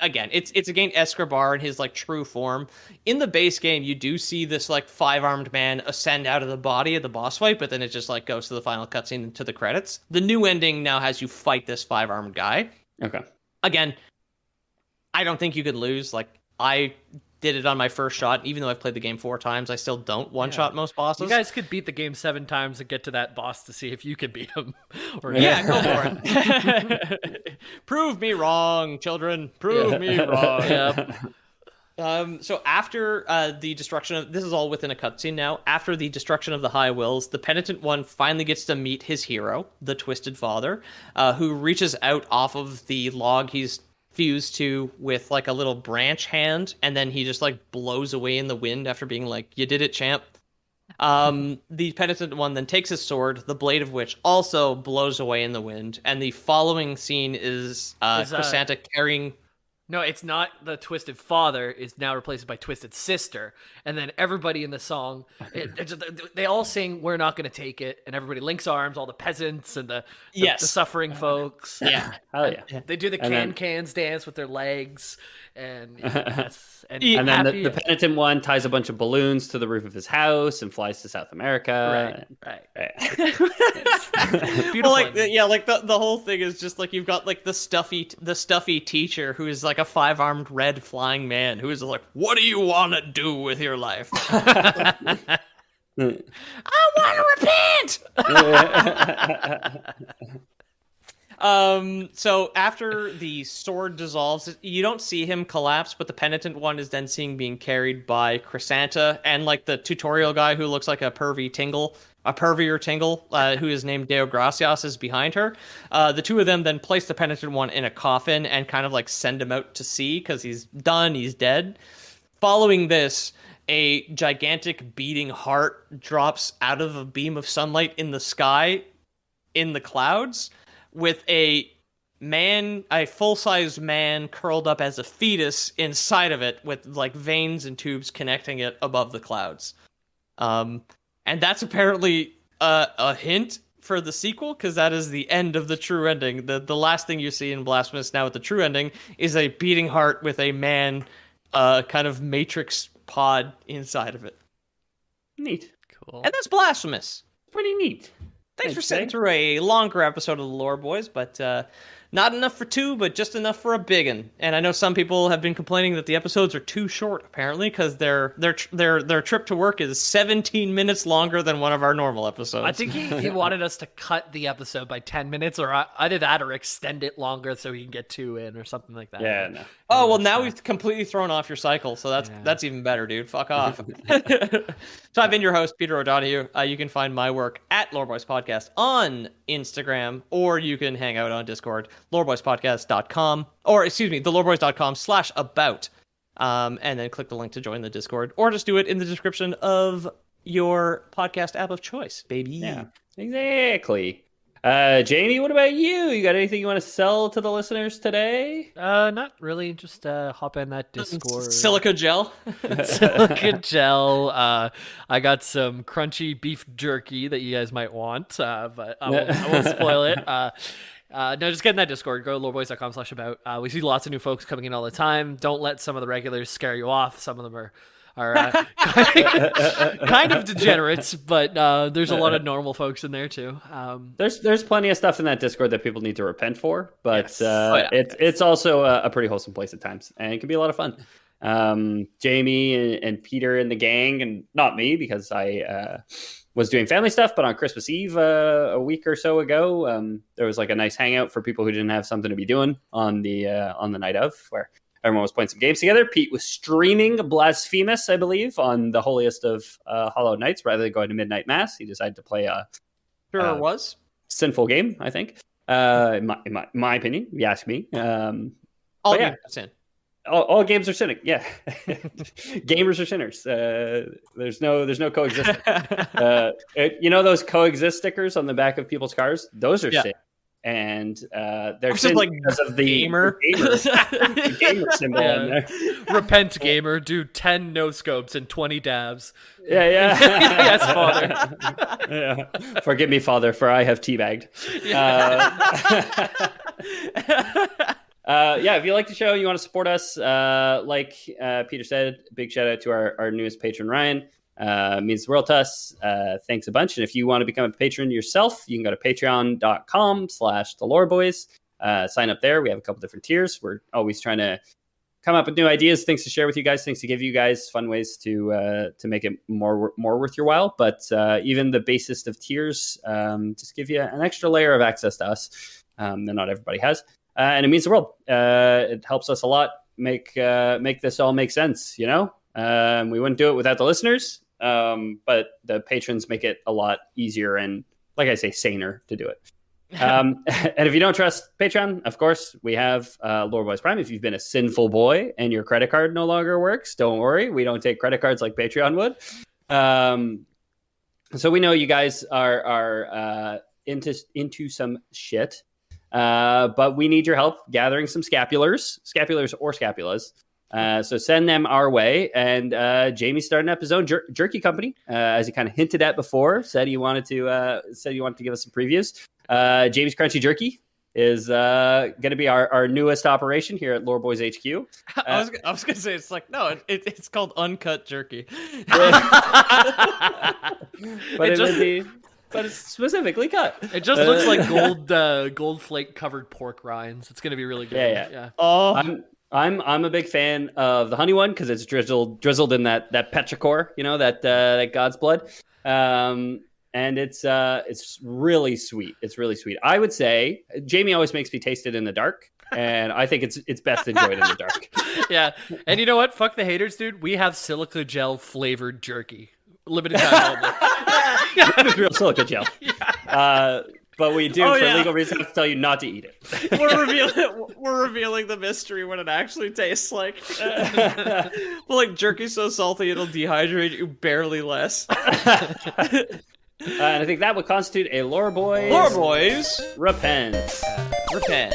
again, it's against Escobar in his like true form. In the base game, you do see this like 5-armed man ascend out of the body of the boss fight, but then it just like goes to the final cutscene to the credits. The new ending now has you fight this 5-armed guy. Okay. Again, I don't think you could lose. Like, I did it on my first shot. Even though I've played the game 4 times, I still don't one-shot most bosses. You guys could beat the game 7 times and get to that boss to see if you could beat him. Or Yeah, go for it. Prove me wrong, children. Prove me wrong. Yep. So after the destruction of... This is all within a cutscene now. After the destruction of the High Wills, the Penitent One finally gets to meet his hero, the Twisted Father, who reaches out off of the log he's fused to with like a little branch hand, and then he just like blows away in the wind after being like, "You did it, champ." The Penitent One then takes his sword, the blade of which also blows away in the wind, and the following scene is Cressanta carrying... No, it's not the Twisted Father. Is now replaced by Twisted Sister. And then everybody in the song, they all sing, "We're not going to take it." And everybody links arms, all the peasants and the suffering folks. Yeah. Hell yeah. They do the cans dance with their legs. And that's... And then the Penitent One ties a bunch of balloons to the roof of his house and flies to South America. Right. Well, like, yeah, like the whole thing is just like you've got like the stuffy teacher who is like a 5-armed red flying man who is like, "What do you want to do with your life?" I want to repent. So after the sword dissolves, you don't see him collapse, but the Penitent One is then seen being carried by Cressanta and like the tutorial guy who looks like a pervier tingle, who is named Deo Gracias, is behind her. The two of them then place the Penitent One in a coffin and kind of like send him out to sea because he's done, he's dead. Following this, a gigantic beating heart drops out of a beam of sunlight in the sky, in the clouds, with a full-sized man curled up as a fetus inside of it with like veins and tubes connecting it above the clouds. And that's apparently a hint for the sequel, because that is the end of the true ending. The last thing you see in Blasphemous now with the true ending is a beating heart with a man kind of matrix pod inside of it. Neat. Cool. And that's Blasphemous. Pretty neat. Thanks for sitting through a longer episode of the Lore Boys, but not enough for 2, but just enough for a biggin. And I know some people have been complaining that the episodes are too short, apparently, because their trip to work is 17 minutes longer than one of our normal episodes. I think he wanted us to cut the episode by 10 minutes, or either that or extend it longer so he can get 2 in or something like that. Yeah, no. Oh, well, now we've completely thrown off your cycle, so that's even better, dude. Fuck off. So I've been your host, Peter O'Donohue. You can find my work at Loreboys Podcast on Instagram, or you can hang out on Discord, loreboyspodcast.com, or excuse me, theloreboys.com/about, and then click the link to join the Discord, or just do it in the description of your podcast app of choice, baby. Yeah, exactly. Jamie, what about you? You got anything you want to sell to the listeners today? Not really. Just hop in that Discord. Silica gel. Silica gel. I got some crunchy beef jerky that you guys might want, but I won't spoil it. No, just get in that Discord. Go to loreboys.com/about. We see lots of new folks coming in all the time. Don't let some of the regulars scare you off. Some of them are kind of degenerates, but there's a lot of normal folks in there too. There's plenty of stuff in that Discord that people need to repent for, but yes. It's also a pretty wholesome place at times, and it can be a lot of fun. Jamie and Peter and the gang, and not me because I was doing family stuff, but on Christmas Eve a week or so ago, there was like a nice hangout for people who didn't have something to be doing on the night of, where everyone was playing some games together. Pete was streaming Blasphemous, I believe, on the holiest of Hallowed Nights. Rather than going to midnight mass, he decided to play a sinful game, I think. In my opinion, if you ask me. All games are sin. All games are sinning. Yeah, gamers are sinners. There's no coexistence. You know those coexist stickers on the back of people's cars? Those are sin. and they're Just like because of the gamer. the gamer symbol on there. Repent, gamer. Do 10 no scopes and 20 dabs. Yeah. Yes, Father. Yeah. Forgive me, Father, for I have teabagged. If you like the show, you want to support us, like Peter said, big shout out to our newest patron, Ryan. Means the world to us. Thanks a bunch. And if you want to become a patron yourself, you can go to patreon.com/theloreboys. Sign up there. We have a couple different tiers. We're always trying to come up with new ideas, things to share with you guys, things to give you guys, fun ways to make it more worth your while. But even the basest of tiers just give you an extra layer of access to us that not everybody has. And it means the world. It helps us a lot make this all make sense, you know? We wouldn't do it without the listeners, but the patrons make it a lot easier and, like I say, saner to do it. And if you don't trust Patreon, of course, we have Lore Boys Prime. If you've been a sinful boy and your credit card no longer works, don't worry. We don't take credit cards like Patreon would. So we know you guys are into some shit. But we need your help gathering some scapulars or scapulas. So send them our way. And Jamie's starting up his own jerky company, as he kind of hinted at before. Said he wanted to give us some previews. Jamie's Crunchy Jerky is going to be our newest operation here at Lore Boys HQ. I was gonna say it's called Uncut Jerky. But it's specifically cut. It just looks like gold flake covered pork rinds. It's gonna be really good. Yeah. Oh, I'm a big fan of the honey one because it's drizzled in that petrichor, you know, that God's blood, and it's really sweet. It's really sweet. I would say Jamie always makes me taste it in the dark, and I think it's best enjoyed in the dark. Yeah, and you know what? Fuck the haters, dude. We have silica gel flavored jerky, limited time only. Real silica gel. Yeah. But we do, legal reasons, have to tell you not to eat it. We're revealing the mystery what it actually tastes like. Well, like jerky's so salty it'll dehydrate you barely less. And I think that would constitute a Lore Boys. Lore Boys Repent. Repent.